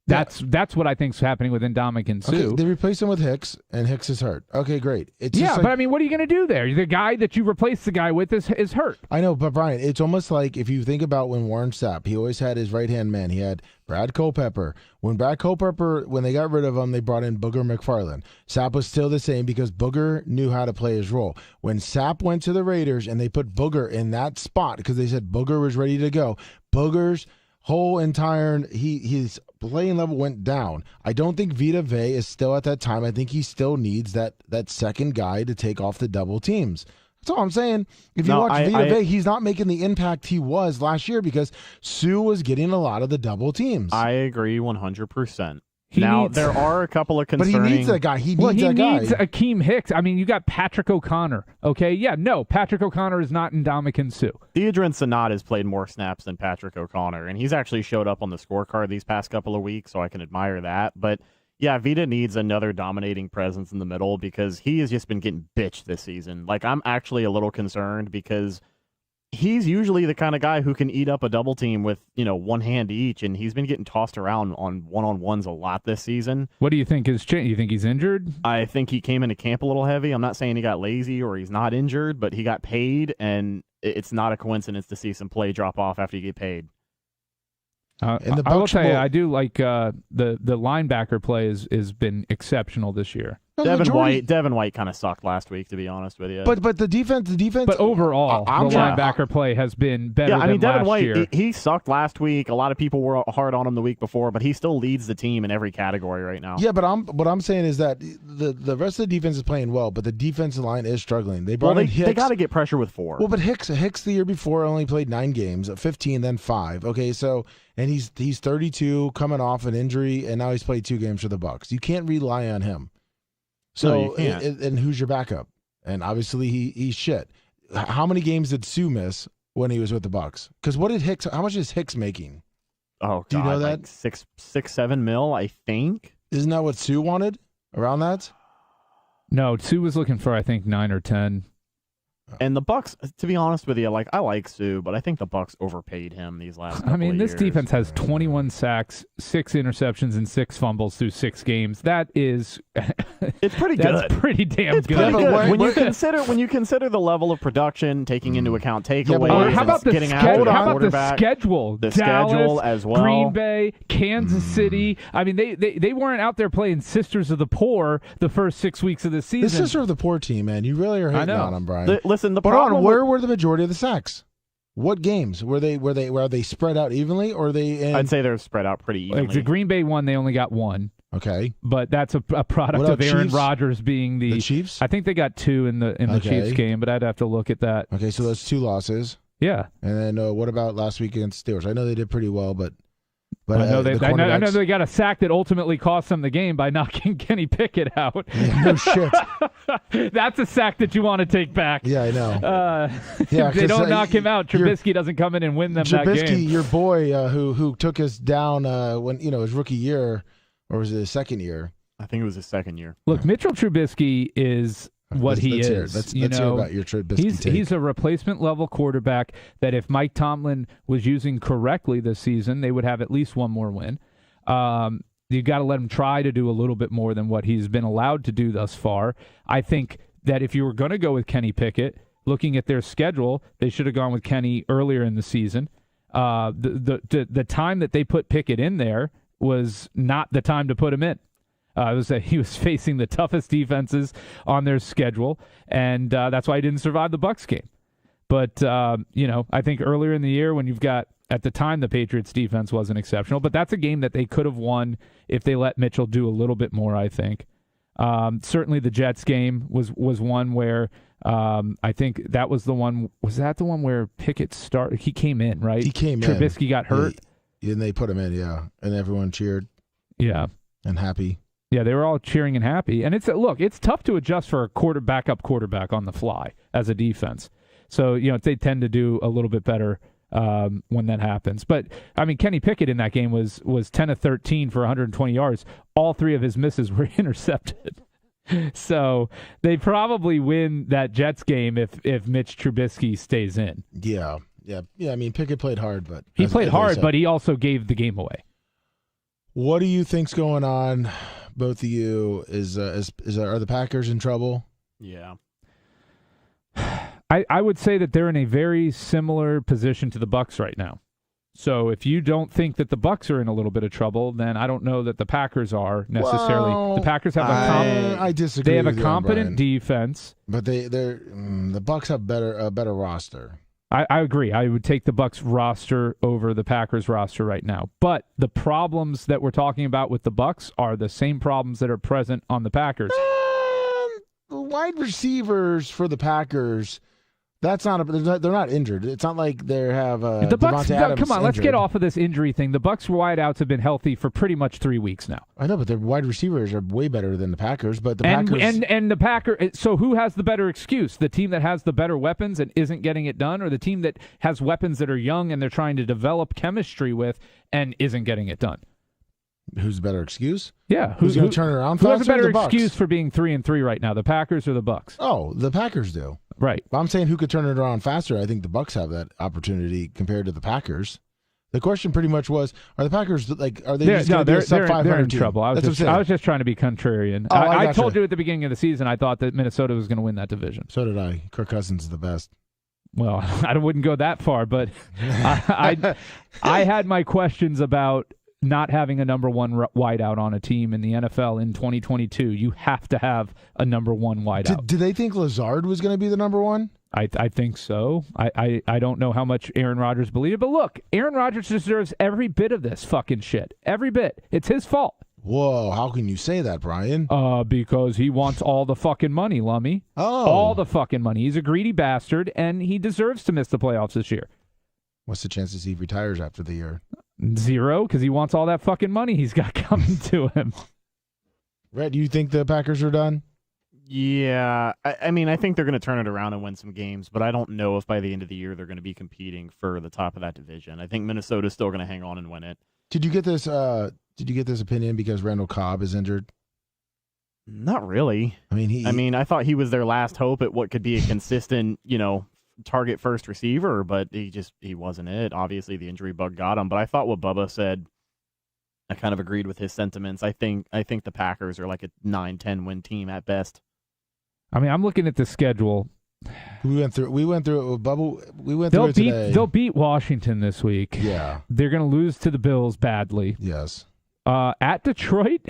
That's what I think is happening with Ndamukong Suh. Okay, they replace him with Hicks, and Hicks is hurt. Okay, great. But I mean, what are you going to do there? The guy that you replace the guy with is hurt. I know, but Brian, it's almost like if you think about when Warren Sapp, he always had his right-hand man. He had Brad Culpepper. When they got rid of him, they brought in Booger McFarland. Sapp was still the same because Booger knew how to play his role. When Sapp went to the Raiders and they put Booger in that spot because they said Booger was ready to go, Booger's whole entire his playing level went down. I don't think Vita Vea is still at that time. I think he still needs that second guy to take off the double teams. That's all I'm saying. If you watch Vita Vea, he's not making the impact he was last year because Sue was getting a lot of the double teams. I agree 100%. There are a couple of concerning... But he needs that guy. He needs Akeem Hicks. I mean, you got Patrick O'Connor, okay? Yeah, no, Patrick O'Connor is not Ndamukong Suh. Deidrin Sanat has played more snaps than Patrick O'Connor, and he's actually showed up on the scorecard these past couple of weeks, so I can admire that. But, yeah, Vita needs another dominating presence in the middle because he has just been getting bitched this season. Like, I'm actually a little concerned because... he's usually the kind of guy who can eat up a double team with, one hand each, and he's been getting tossed around on one-on-ones a lot this season. What do you think has changed? You think he's injured? I think he came into camp a little heavy. I'm not saying he got lazy or he's not injured, but he got paid, and it's not a coincidence to see some play drop off after you get paid. I will tell you, I do like the linebacker play has been exceptional this year. Devin White kind of sucked last week, to be honest with you. But the defense. But overall, the linebacker play has been better. Yeah, I mean, Devin White, year. He sucked last week. A lot of people were hard on him the week before, but he still leads the team in every category right now. Yeah, but what I'm saying is that the rest of the defense is playing well, but the defensive line is struggling. They brought in Hicks. They got to get pressure with 4. Well, but Hicks the year before only played 9 games, 15, then 5. Okay, so and he's 32, coming off an injury, and now he's played 2 games for the Bucs. You can't rely on him. So, and who's your backup? And obviously he's shit. How many games did Sue miss when he was with the Bucs? Because how much is Hicks making? Oh, God, do you know that? Like 6-7 mil, I think. Isn't that what Sue wanted? Around that? No, Sue was looking for, I think, 9 or 10. And the Bucs, to be honest with you, I like Sue, but I think the Bucs overpaid him these last couple of this years. defense has 21 sacks, 6 interceptions, and 6 fumbles through 6 games. That is, it's pretty good. That's pretty damn it's good. Pretty good. When you consider the level of production, taking into account takeaways, how about the schedule? The Dallas, schedule as well. Green Bay, Kansas City. I mean, they weren't out there playing Sisters of the Poor the first 6 weeks of the season. The Sister of the Poor team, man. You really are hating on them, Brian. Where were the majority of the sacks? What games were they spread out evenly, or I'd say they're spread out pretty evenly. Like the Green Bay one, they only got 1. Okay, but that's a product of Aaron Rodgers being the Chiefs. I think they got 2 in the Chiefs game, but I'd have to look at that. Okay, so that's 2 losses. Yeah, and then what about last week against Steelers? I know they did pretty well, but But I know I know they got a sack that ultimately cost them the game by knocking Kenny Pickett out. Yeah, no shit. That's a sack that you want to take back. Yeah, I know. If they don't knock him out, Trubisky doesn't come in and win them that game. Trubisky, your boy, who took us down when his rookie year, or was it his second year? I think it was his second year. Look, Mitchell Trubisky is what he is. Let's hear about your Trubisky take. He's a replacement level quarterback that if Mike Tomlin was using correctly this season, they would have at least one more win. You got to let him try to do a little bit more than what he's been allowed to do thus far. I think that if you were going to go with Kenny Pickett, looking at their schedule, they should have gone with Kenny earlier in the season. The time that they put Pickett in there was not the time to put him in. He was facing the toughest defenses on their schedule, and that's why he didn't survive the Bucs game. But, I think earlier in the year when you've got, at the time, the Patriots defense wasn't exceptional, but that's a game that they could have won if they let Mitchell do a little bit more, I think. Certainly the Jets game was one where I think that was the one. Was that the one where Pickett started? He came in, right? He came in. Trubisky got hurt. And they put him in, yeah. And everyone cheered. Yeah. And happy. Yeah, they were all cheering and happy. And it's tough to adjust for a backup quarterback on the fly as a defense. So, they tend to do a little bit better when that happens. But, I mean, Kenny Pickett in that game was 10 of 13 for 120 yards. All three of his misses were intercepted. So they probably win that Jets game if Mitch Trubisky stays in. Yeah. I mean, Pickett played hard, but he played hard, but he also gave the game away. What do you think's going on, both of you? Are the Packers in trouble? Yeah. I would say that they're in a very similar position to the Bucs right now. So if you don't think that the Bucs are in a little bit of trouble, then I don't know that the Packers are necessarily. Well, the Packers have I disagree. They have with a competent defense, but the Bucs have a better roster. I agree. I would take the Bucs roster over the Packers roster right now. But the problems that we're talking about with the Bucs are the same problems that are present on the Packers. The wide receivers for the Packers. They're not injured. It's not like they have the Bucs. Adams come on, injured. Let's get off of this injury thing. The Bucs wideouts have been healthy for pretty much 3 weeks now. I know, but their wide receivers are way better than the Packers. But the Packers and the Packers. So who has the better excuse? The team that has the better weapons and isn't getting it done, or the team that has weapons that are young and they're trying to develop chemistry with and isn't getting it done? Who's the better excuse? Yeah, who's going to turn it around faster? Who has a better excuse for being 3-3 right now? The Packers or the Bucs? Oh, the Packers do. Right. I'm saying who could turn it around faster. I think the Bucs have that opportunity compared to the Packers. The question pretty much was: are the Packers are they just going to be a sub 500 they're in team? trouble. I was just trying to be contrarian. Oh, I told you at the beginning of the season I thought that Minnesota was going to win that division. So did I. Kirk Cousins is the best. Well, I wouldn't go that far, but I had my questions about not having a number one wideout on a team in the NFL in 2022. You have to have a number one wideout. Did they think Lazard was going to be the number one? I think so. I don't know how much Aaron Rodgers believed it, but look, Aaron Rodgers deserves every bit of this fucking shit. Every bit. It's his fault. Whoa, how can you say that, Brian? Because he wants all the fucking money, Lummy. Oh. All the fucking money. He's a greedy bastard, and he deserves to miss the playoffs this year. What's the chances he retires after the year? 0, because he wants all that fucking money he's got coming to him. Red, do you think the Packers are done? Yeah. I mean, I think they're going to turn it around and win some games, but I don't know if by the end of the year they're going to be competing for the top of that division. I think Minnesota's still going to hang on and win it. Did you get this opinion because Randall Cobb is injured? Not really. I mean, I thought he was their last hope at what could be a consistent, target first receiver, but he wasn't it. Obviously the injury bug got him, but I thought what Bubba said, I kind of agreed with his sentiments. I think the Packers are like a 9-10 win team at best. I mean, I'm looking at the schedule. We went through it with Bubba. We went through it today. They'll beat Washington this week. Yeah. They're going to lose to the Bills badly. Yes. At Detroit.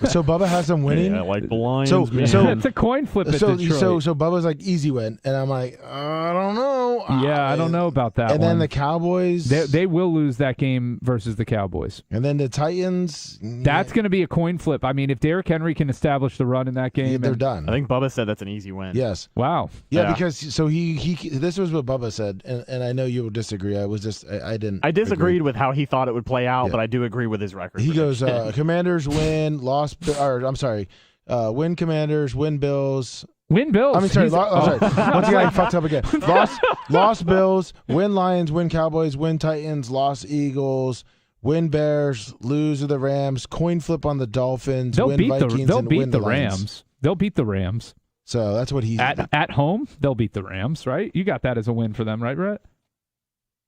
So Bubba has them winning. Yeah, like the Lions. So it's a coin flip at Detroit. So Bubba's like easy win, and I'm like, I don't know. know. I don't know about that and one. then the Cowboys. They will lose that game versus the Cowboys. And then the Titans. That's going to be a coin flip. I mean, if Derrick Henry can establish the run in that game, they're done. I think Bubba said that's an easy win. Yes. Wow. Yeah, because so he this was what Bubba said, and I know you will disagree. I didn't. I disagreed agree. with how he thought it would play out, but I do agree with his record. He goes, Commanders win, win Commanders, win Bills. Win Bills. I mean, sorry. Sorry. Once again, I fucked up again. Lost Bills, win Lions, win Cowboys, win Titans, lost Eagles, win Bears, lose to the Rams, coin flip on the Dolphins, win Vikings, they'll and beat win the Lions. Rams. They'll beat the Rams. So that's what he's at home. They'll beat the Rams, right? You got that as a win for them, right, Brett?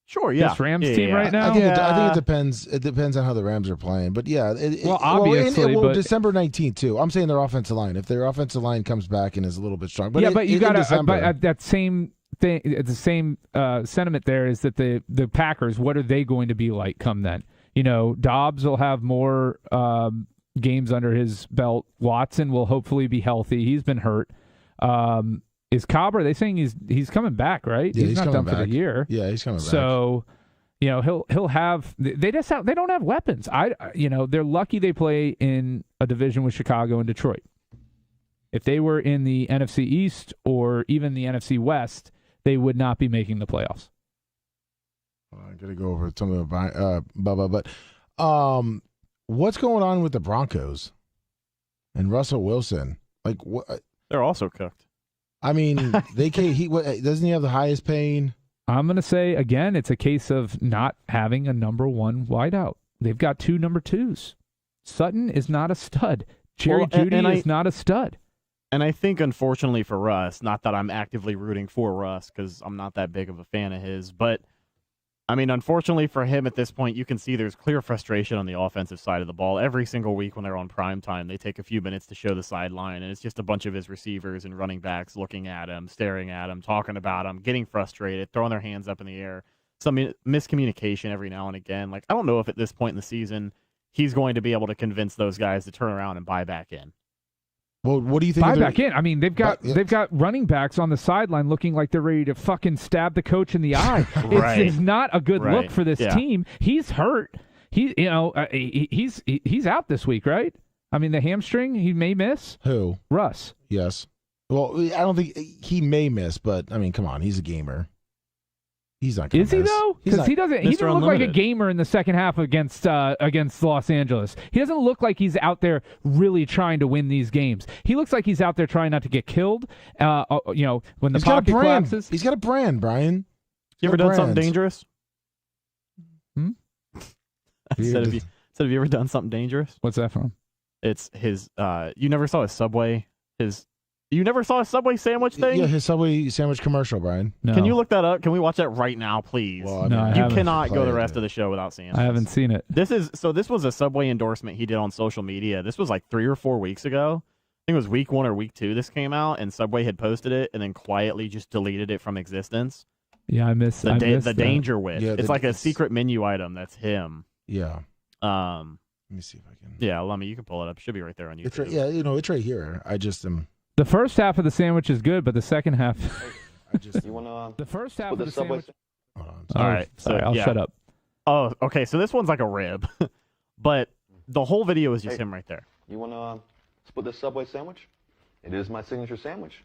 Sure, yeah. This Rams team right now. I think it depends. It depends on how the Rams are playing, but yeah. Obviously, but December 19th too. I'm saying their offensive line. If their offensive line comes back and is a little bit strong, but but you got to. That same thing. The same sentiment there is that the Packers. What are they going to be like come then? You know, Dobbs will have more games under his belt. Watson will hopefully be healthy. He's been hurt. Is Cobb? Are they saying he's coming back? Right? Yeah, he's not done back for the year. Yeah, he's coming back. So, you know, he'll have. They don't have weapons. They're lucky they play in a division with Chicago and Detroit. If they were in the NFC East or even the NFC West, they would not be making the playoffs. I got to go over some of the Bubba, but what's going on with the Broncos and Russell Wilson? Like, what? They're also cooked. I mean, doesn't he have the highest paying? I'm going to say, again, it's a case of not having a number one wideout. They've got two number twos. Sutton is not a stud. Jerry Jeudy is not a stud. And I think, unfortunately for Russ, not that I'm actively rooting for Russ because I'm not that big of a fan of his, but I mean, unfortunately for him at this point, you can see there's clear frustration on the offensive side of the ball. Every single week when they're on prime time, they take a few minutes to show the sideline, and it's just a bunch of his receivers and running backs looking at him, staring at him, talking about him, getting frustrated, throwing their hands up in the air. Some miscommunication every now and again. Like, I don't know if at this point in the season he's going to be able to convince those guys to turn around and buy back in. Well, what do you think? Buy back in. I mean, they've got running backs on the sideline looking like they're ready to fucking stab the coach in the eye. It's not a good look for this team. He's hurt. He's out this week, right? I mean, the hamstring he may miss. Who? Russ. Yes. Well, I don't think he may miss, but I mean, come on, he's a gamer. He's not going to miss. Is he though? Because he doesn't look like a gamer in the second half against Los Angeles. He doesn't look like he's out there really trying to win these games. He looks like he's out there trying not to get killed. When the pocket collapses. He's got a brand, Brian. You ever done something dangerous? Have you ever done something dangerous? What's that from? It's his. You never saw his Subway. You never saw a Subway sandwich thing? Yeah, his Subway sandwich commercial, Brian. No. Can you look that up? Can we watch that right now, please? Well, you cannot go the rest of the show without seeing it. I haven't seen it. This was a Subway endorsement he did on social media. This was like 3 or 4 weeks ago. I think it was week 1 or week 2 this came out, and Subway had posted it and then quietly just deleted it from existence. Yeah, I missed the that. Danger Witch. Yeah, it's like a secret menu item. That's him. Yeah. Let me see if I can. Yeah, Lummy, you can pull it up. It should be right there on YouTube. It's right here. I just am. The first half of the sandwich is good, but the second half. You wanna? The first half of the sandwich. Hold on. All right, sorry, I'll shut up. Oh, okay. So this one's like a rib, but the whole video is just him right there. You wanna split this Subway sandwich? It is my signature sandwich.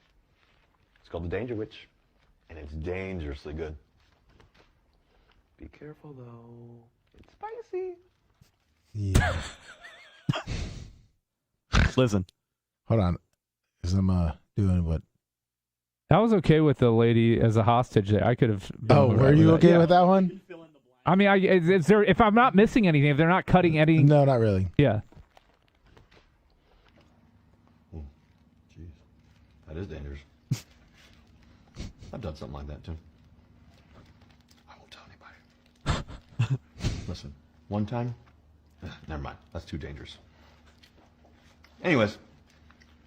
It's called the Danger Witch, and it's dangerously good. Be careful though. It's spicy. Yeah. Listen. Hold on. Because I'm doing what? I was okay with the lady as a hostage there. I could have. Were you okay with that one? I mean, is there? If I'm not missing anything, if they're not cutting any. No, not really. Yeah. Jeez, that is dangerous. I've done something like that too. I won't tell anybody. Listen, one time. Never mind. That's too dangerous. Anyways,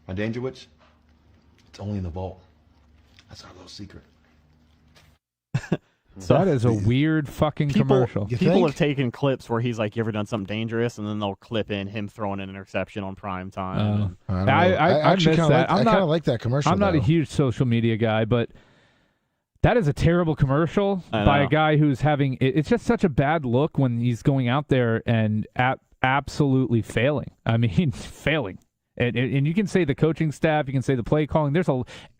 my Danger Witch. It's only in the vault. That's our little secret. So that is a weird fucking commercial. People have taken clips where he's like, "You ever done something dangerous?" and then they'll clip in him throwing an interception on prime time. I actually kind of like that commercial. I'm not a huge social media guy, but That is a terrible commercial by a guy who's having. It's just such a bad look when he's going out there and absolutely failing. I mean, failing. And you can say the coaching staff, you can say the play calling.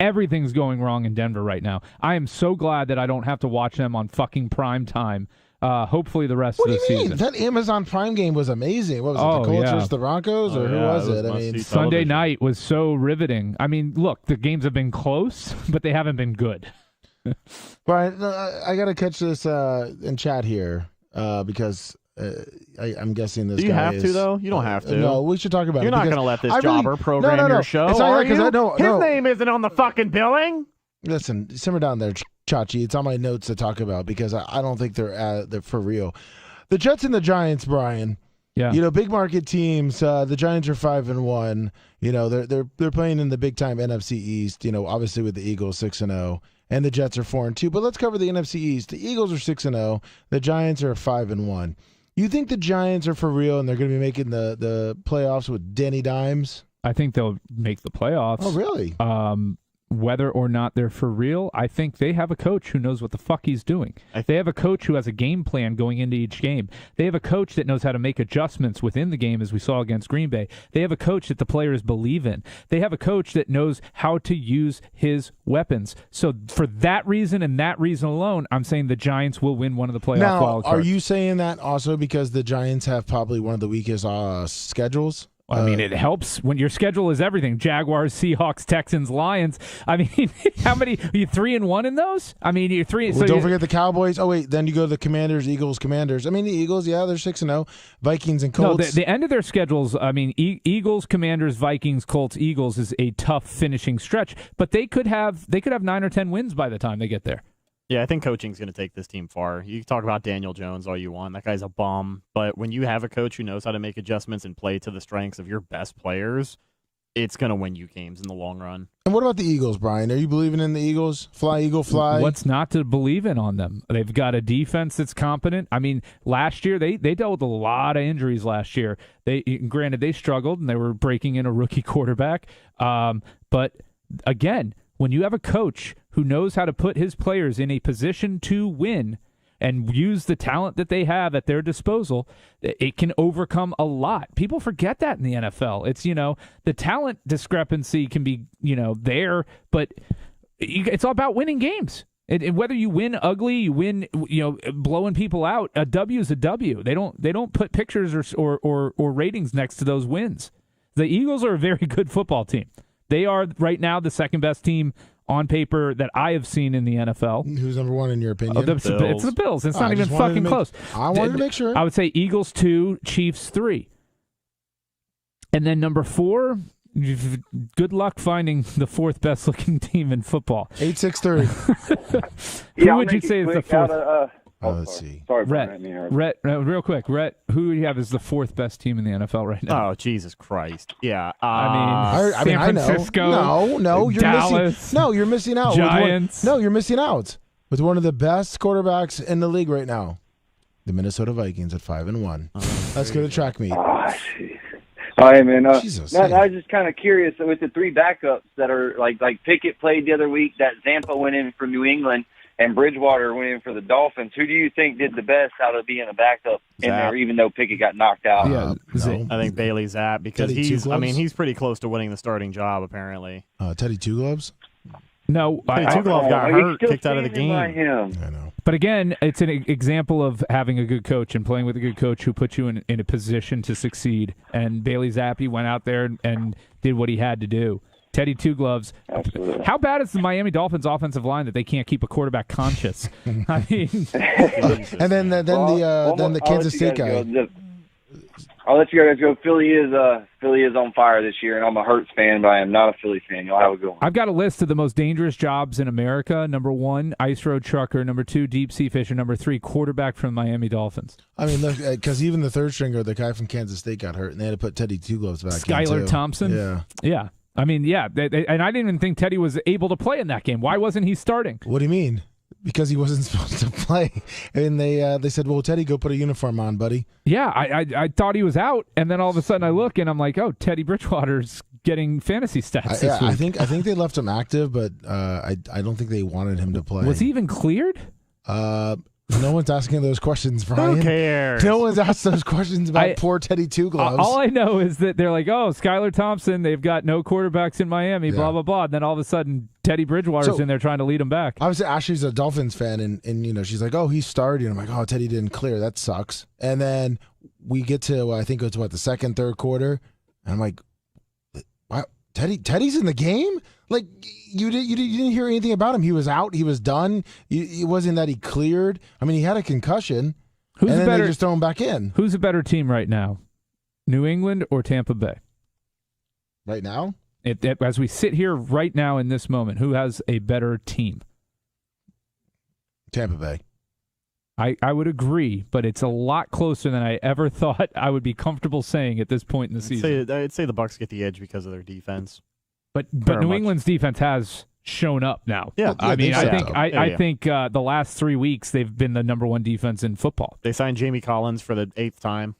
Everything's going wrong in Denver right now. I am so glad that I don't have to watch them on fucking prime time. Hopefully the rest of the season. What do you mean? That Amazon Prime game was amazing. What was it, the Colts versus the Broncos, or who was it? I mean, Sunday night was so riveting. I mean, look, the games have been close, but they haven't been good. Brian, I got to catch this in chat here because I'm guessing this. Do you guy have to though? You don't have to. No, we should talk about You're it. You're not going to let this jobber program your show, are you? His name isn't on the fucking billing. Listen, simmer down there, Chachi. It's on my notes to talk about because I don't think they're for real. The Jets and the Giants, Brian. Yeah. You know, big market teams. The Giants are 5-1. You know, they're playing in the big time NFC East. You know, obviously with the Eagles 6-0, and the Jets are 4-2. But let's cover the NFC East. The Eagles are 6-0. The Giants are 5-1. You think the Giants are for real and they're going to be making the playoffs with Danny Dimes? I think they'll make the playoffs. Oh, really? Whether or not they're for real, I think they have a coach who knows what the fuck he's doing. They have a coach who has a game plan going into each game. They have a coach that knows how to make adjustments within the game, as we saw against Green Bay. They have a coach that the players believe in. They have a coach that knows how to use his weapons. So for that reason and that reason alone, I'm saying the Giants will win one of the playoff wild cards. Are you saying that also because the Giants have probably one of the weakest schedules? I mean, it helps when your schedule is everything. Jaguars, Seahawks, Texans, Lions. I mean, how many? Are you 3-1 in those? I mean, you're 3. Well, so don't forget the Cowboys. Oh, wait. Then you go to the Commanders, Eagles, Commanders. I mean, the Eagles, yeah, they're 6-0. Vikings and Colts. No, the end of their schedules, I mean, Eagles, Commanders, Vikings, Colts, Eagles is a tough finishing stretch. But they could have 9 or 10 wins by the time they get there. Yeah, I think coaching's going to take this team far. You can talk about Daniel Jones all you want. That guy's a bum. But when you have a coach who knows how to make adjustments and play to the strengths of your best players, it's going to win you games in the long run. And what about the Eagles, Brian? Are you believing in the Eagles? Fly, Eagle, fly. What's not to believe in on them? They've got a defense that's competent. I mean, last year, they dealt with a lot of injuries last year. Granted, they struggled, and they were breaking in a rookie quarterback. But, again, when you have a coach who knows how to put his players in a position to win and use the talent that they have at their disposal, it can overcome a lot. People forget that in the NFL. It's, the talent discrepancy can be, there, but it's all about winning games. And whether you win ugly, you win, blowing people out, a W is a W. They don't put pictures or ratings next to those wins. The Eagles are a very good football team. They are right now the second best team on paper that I have seen in the NFL. Who's number one in your opinion? It's the Bills. It's not even fucking close. I wanted to make sure. I would say Eagles 2, Chiefs 3. And then number 4, good luck finding the fourth best looking team in football. 8-6-3. Who would you say is the fourth? Let's see. Sorry, Rhett, real quick, Rhett, who do you have as the fourth best team in the NFL right now? Oh, Jesus Christ. Yeah. San Francisco. No, you're Dallas, missing. No, you're missing out. Giants. You're missing out with one of the best quarterbacks in the league right now. The Minnesota Vikings at 5-1. Let's go to track meet. Oh, jeez. All right, man. Jesus. I was just kind of curious with the 3 backups that are like Pickett played the other week, that Zampa went in from New England, and Bridgewater went in for the Dolphins. Who do you think did the best out of being a backup in there, even though Pickett got knocked out? No. I think Bailey Zapp, because he's pretty close to winning the starting job, apparently. Teddy Two Gloves? No. Teddy Two Gloves got hurt, kicked out of the game. I know. But again, it's an example of having a good coach and playing with a good coach who puts you in a position to succeed. And Bailey Zappi went out there and did what he had to do. Teddy Two Gloves. Absolutely. How bad is the Miami Dolphins offensive line that they can't keep a quarterback conscious? I mean, and then the Kansas State guy. I'll let you guys go. Philly is on fire this year, and I'm a Hurts fan, but I am not a Philly fan. You'll have a good one. I've got a list of the most dangerous jobs in America. Number 1, ice road trucker. Number 2, deep sea fisher. Number 3, quarterback from the Miami Dolphins. I mean, look, because even the third stringer, the guy from Kansas State, got hurt, and they had to put Teddy Two Gloves back in, Skylar Thompson. Yeah. I mean, yeah, and I didn't even think Teddy was able to play in that game. Why wasn't he starting? What do you mean? Because he wasn't supposed to play. And they said, well, Teddy, go put a uniform on, buddy. Yeah, I thought he was out, and then all of a sudden I look, and I'm like, oh, Teddy Bridgewater's getting fantasy stats this week. I think they left him active, but I don't think they wanted him to play. Was he even cleared? No one's asking those questions, Brian. Who cares? No one's asked those questions about poor Teddy Two Gloves. All I know is that they're like, oh, Skylar Thompson, they've got no quarterbacks in Miami, blah, blah, blah. And then all of a sudden, Teddy Bridgewater's in there trying to lead them back. Obviously, Ashley's a Dolphins fan, and she's like, oh, he's starting. I'm like, oh, Teddy didn't clear. That sucks. And then we get to, I think it's the second, third quarter, and I'm like, wow, Teddy's in the game? Like, you didn't hear anything about him. He was out. He was done. It wasn't that he cleared. I mean, he had a concussion. And then they just throw him back in. Who's a better team right now, New England or Tampa Bay? Right now? As we sit here right now in this moment, who has a better team? Tampa Bay. I would agree, but it's a lot closer than I ever thought I would be comfortable saying at this point in the season. I'd say the Bucs get the edge because of their defense. But New England's defense has shown up now. Yeah, I think the last 3 weeks they've been the number one defense in football. They signed Jamie Collins for the 8th time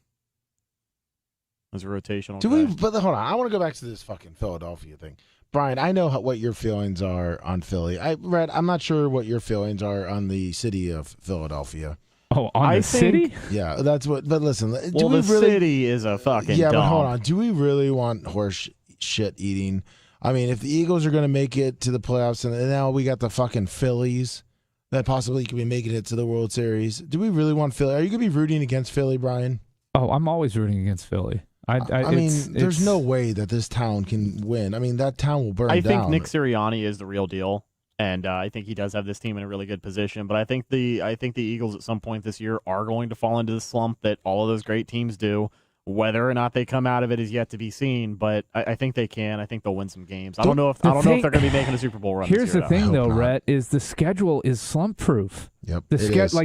as a rotational. But hold on, I want to go back to this fucking Philadelphia thing. Brian, I know what your feelings are on Philly. I'm not sure what your feelings are on the city of Philadelphia. Oh, the city? Yeah, that's what. But listen, the city is a fucking but dump. hold on. Do we really want horse shit eating? I mean, if the Eagles are going to make it to the playoffs, and now we got the fucking Phillies that possibly could be making it to the World Series, do we really want Philly? Are you going to be rooting against Philly, Brian? Oh, I'm always rooting against Philly. I mean, there's no way that this town can win. I mean, that town will burn down. I think Nick Sirianni is the real deal, and I think he does have this team in a really good position. But I think the Eagles at some point this year are going to fall into the slump that all of those great teams do. Whether or not they come out of it is yet to be seen, but I think they can. I think they'll win some games. I don't know if they're going to be making a Super Bowl run. Here's this year, the thing, though, Rhett, is the schedule is slump proof. Yep,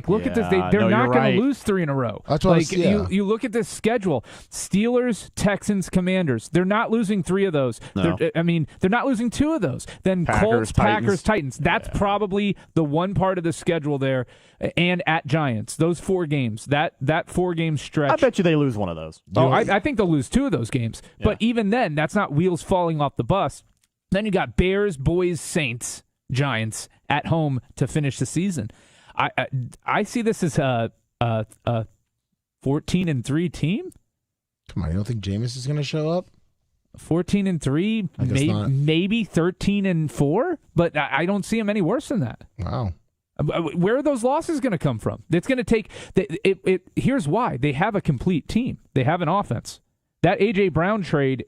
look at this. They're not going to lose 3 in a row. That's what you look at this schedule: Steelers, Texans, Commanders. They're not losing 3 of those. No. They're not losing 2 of those. Then Colts, Packers, Titans. That's probably the one part of the schedule there, and at Giants. Those 4 games. That 4-game stretch. I bet you they lose one of those. I think they'll lose 2 of those games. Yeah. But even then, that's not wheels falling off the bus. Then you got Bears, Boys, Saints, Giants at home to finish the season. I see this as a 14-3 team. Come on, you don't think Jameis is going to show up? 14-3, maybe 13-4, but I don't see him any worse than that. Wow. Where are those losses going to come from? It's going to take here's why. They have a complete team. They have an offense. That A.J. Brown trade,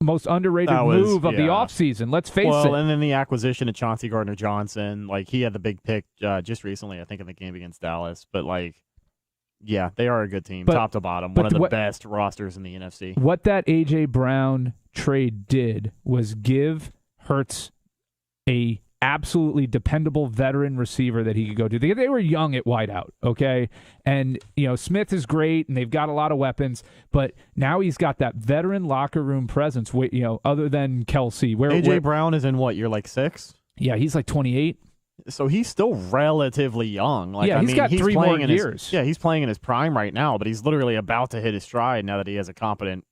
most underrated move of the offseason. Let's face it. Well, and then the acquisition of Chauncey Gardner-Johnson. Like, he had the big pick just recently, I think, in the game against Dallas. But, yeah, they are a good team, top to bottom. One of the best rosters in the NFC. What that A.J. Brown trade did was give Hurts a absolutely dependable veteran receiver that he could go to. They were young at wideout, okay? And, Smith is great, and they've got a lot of weapons, but now he's got that veteran locker room presence, other than Kelsey. A.J. Brown is in what, you're 6? Yeah, he's 28. So he's still relatively young. He's got 3 more years. He's playing in his prime right now, but he's literally about to hit his stride now that he has a competent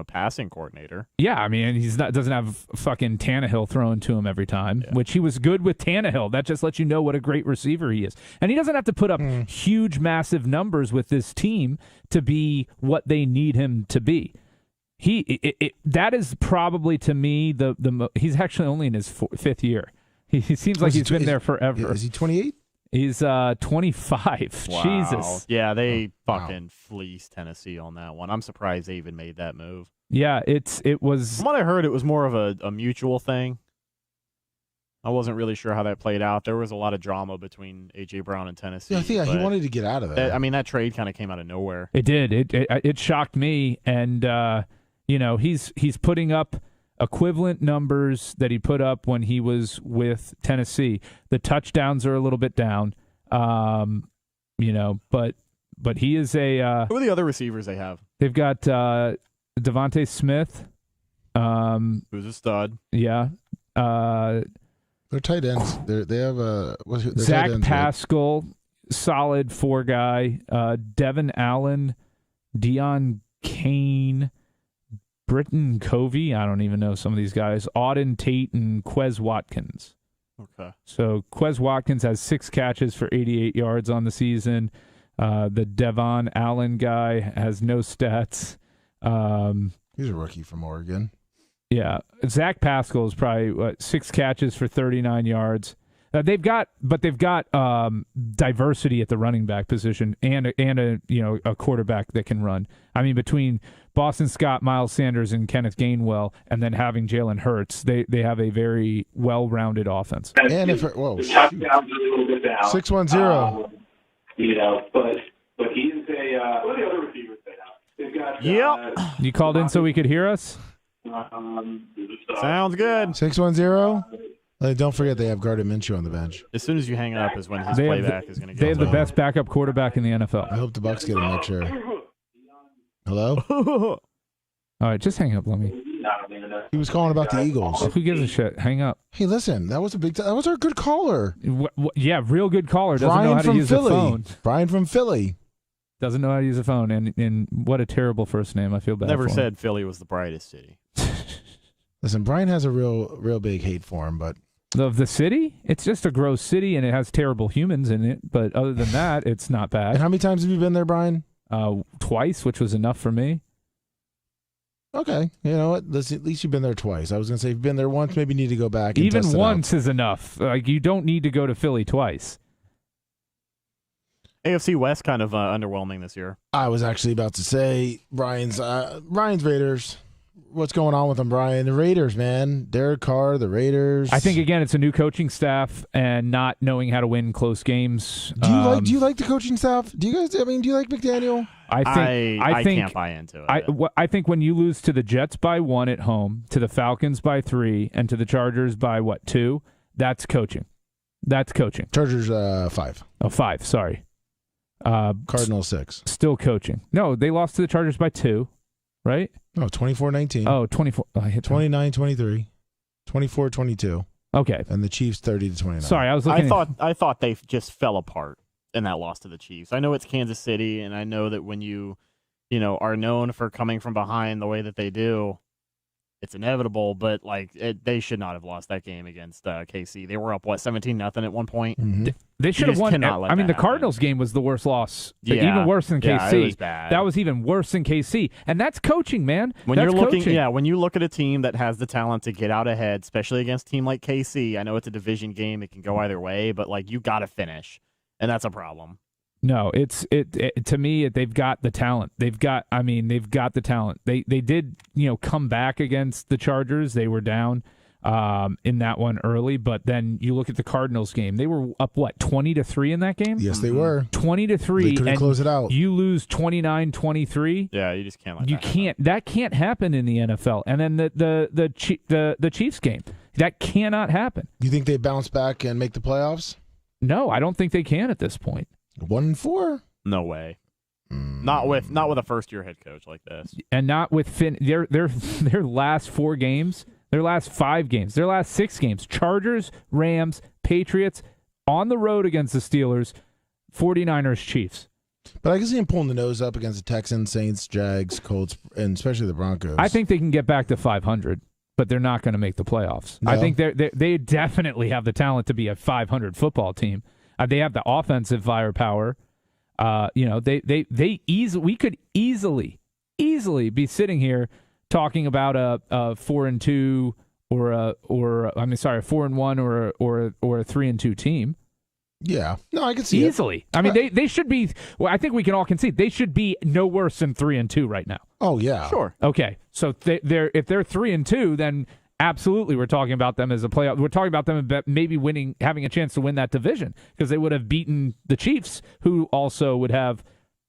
passing coordinator. Yeah, I mean, doesn't have fucking Tannehill thrown to him every time, which he was good with Tannehill. That just lets you know what a great receiver he is. And he doesn't have to put up huge, massive numbers with this team to be what they need him to be. That is probably, to me, he's actually only in his 5th year. He seems like he's been there forever. Is he 28? He's 25. Wow. Jesus. Yeah, they fucking fleeced Tennessee on that one. I'm surprised they even made that move. Yeah, it was. From what I heard, it was more of a mutual thing. I wasn't really sure how that played out. There was a lot of drama between A.J. Brown and Tennessee. Yeah, he wanted to get out of there. I mean, that trade kind of came out of nowhere. It did. It shocked me, and he's putting up equivalent numbers that he put up when he was with Tennessee. The touchdowns are a little bit down, but he is a. Who are the other receivers they have? They've got Devontae Smith, who's a stud. Yeah. They're tight ends. They have Zach Pascal, solid 4 guy. Devin Allen, Deion Kane, Britton Covey. I don't even know some of these guys. Auden Tate and Quez Watkins. Okay. So Quez Watkins has 6 catches for 88 yards on the season. The Devon Allen guy has no stats. He's a rookie from Oregon. Yeah, Zach Pascal is probably 6 catches for 39 yards. They've got diversity at the running back position and a quarterback that can run. I mean, between Boston Scott, Miles Sanders, and Kenneth Gainwell, and then having Jalen Hurts, they have a very well-rounded offense. And if the touchdown's a little bit down. 610. But he is a what are the other receivers they have? They've got You called in so we could hear us? Sounds good. 610. Don't forget they have Gardner Minshew on the bench. As soon as you hang up is when his They have playback is going to go. They have the best backup quarterback in the NFL. I hope the Bucks get him next year. Hello? All right, just hang up, Lummy. He was calling about the Eagles. Who gives a shit? Hang up. Hey, listen, that was our good caller. Yeah, real good caller. Doesn't Brian know how to from use Philly. a phone. Brian from Philly. Doesn't know how to use a phone, and what a terrible first name. I feel bad. Never for him. said Philly was the brightest city. Listen, Brian has a real big hate for him, but Of the city, it's just a gross city, and it has terrible humans in it. But other than that, it's not and bad. how many times have you been there, Brian? Twice, which was enough for me. Okay, you know what? At least you've been there twice. I was gonna say if you've been there once, maybe you need to go back. And Even test it once out. is enough. Like, you don't need to go to Philly twice. AFC West kind of underwhelming this year. I was actually about to say Brian's Raiders. What's going on with them, Brian? The Raiders, man. Derek Carr, the Raiders. I think again, it's a new coaching staff and not knowing how to win close games. Do you like the coaching staff? Do you guys? I mean, do you like McDaniel? I can't buy into it. I think when you lose to the Jets by 1 at home, to the Falcons by 3, and to the Chargers by 2, that's coaching. That's coaching. Chargers 5. Oh, 5. Sorry. Cardinals 6. Still coaching. No, they lost to the Chargers by 2, right? No, 24-19. Oh, 24. I hit 29-23. 24-22. Okay. And the Chiefs 30-29. Sorry, I was looking. I thought they just fell apart in that loss to the Chiefs. I know it's Kansas City, and I know that when you are known for coming from behind the way that they do, it's inevitable. But they should not have lost that game against KC. They were up 17-0 at one point. Mm-hmm. They should have won. cannot let I mean, that the Cardinals game was the worst loss. Yeah. Even worse than KC. Yeah, it was bad. That was even worse than KC. And that's coaching, man. When that's you're looking, coaching. when you look at a team that has the talent to get out ahead, especially against a team like KC, I know it's a division game; it can go either way. But you got to finish, and that's a problem. No, it's to me. They've got the talent. They've got the talent. They did come back against the Chargers. They were down in that one early, but then you look at the Cardinals game. They were up 20-3 in that game. Yes, they were 20-3. They couldn't close it out. You lose 29-23. Yeah, you just can't. That can't happen in the NFL. And then the Chiefs game, that cannot happen. You think they bounce back and make the playoffs? No, I don't think they can at this point. 1-4. No way. Not with a first-year head coach like this, and not with Finn. Their last 4 games, their last 5 games, their last 6 games: Chargers, Rams, Patriots, on the road against the Steelers, 49ers, Chiefs. But I can see him pulling the nose up against the Texans, Saints, Jags, Colts, and especially the Broncos. I think they can get back to 500, but they're not going to make the playoffs. No. I think they definitely have the talent to be a 500 football team. They have the offensive firepower. We could easily be sitting here talking about a 4-2 or a 4-1 or a 3-2 team. Yeah, no, I can see easily. I mean, they should be. Well, I think we can all concede they should be no worse than 3-2 right now. Oh yeah, sure. Okay, so if they're 3-2, then absolutely we're talking about them as a playoff. We're talking about them about maybe having a chance to win that division because they would have beaten the Chiefs, who also would have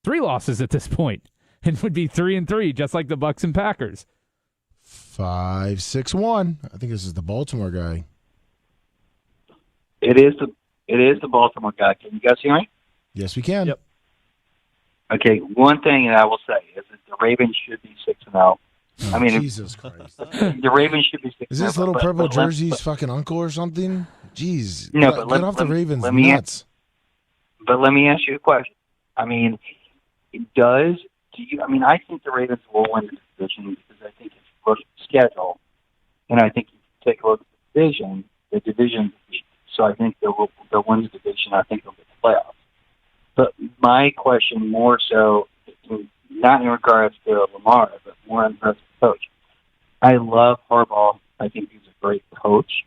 3 losses at this point and would be 3-3, just like the Bucks and Packers. 5-6-1. I think this is the Baltimore guy. It is the Baltimore guy. Can you guys hear me? Yes, we can. Yep. Okay, one thing that I will say is that the Ravens should be 6-0. I mean, Jesus Christ. The Ravens should be 6-0. Is this little purple jersey's fucking uncle or something? Jeez. No, get but off the Ravens let me nuts. But let me ask you a question. I mean, I think the Ravens will win the division because I think look at the schedule, and I think if you take a look at the division's weak. So I think they'll win the division. I think they'll get the playoffs. But my question more so, not in regards to Lamar, but more in regards to the coach. I love Harbaugh. I think he's a great coach.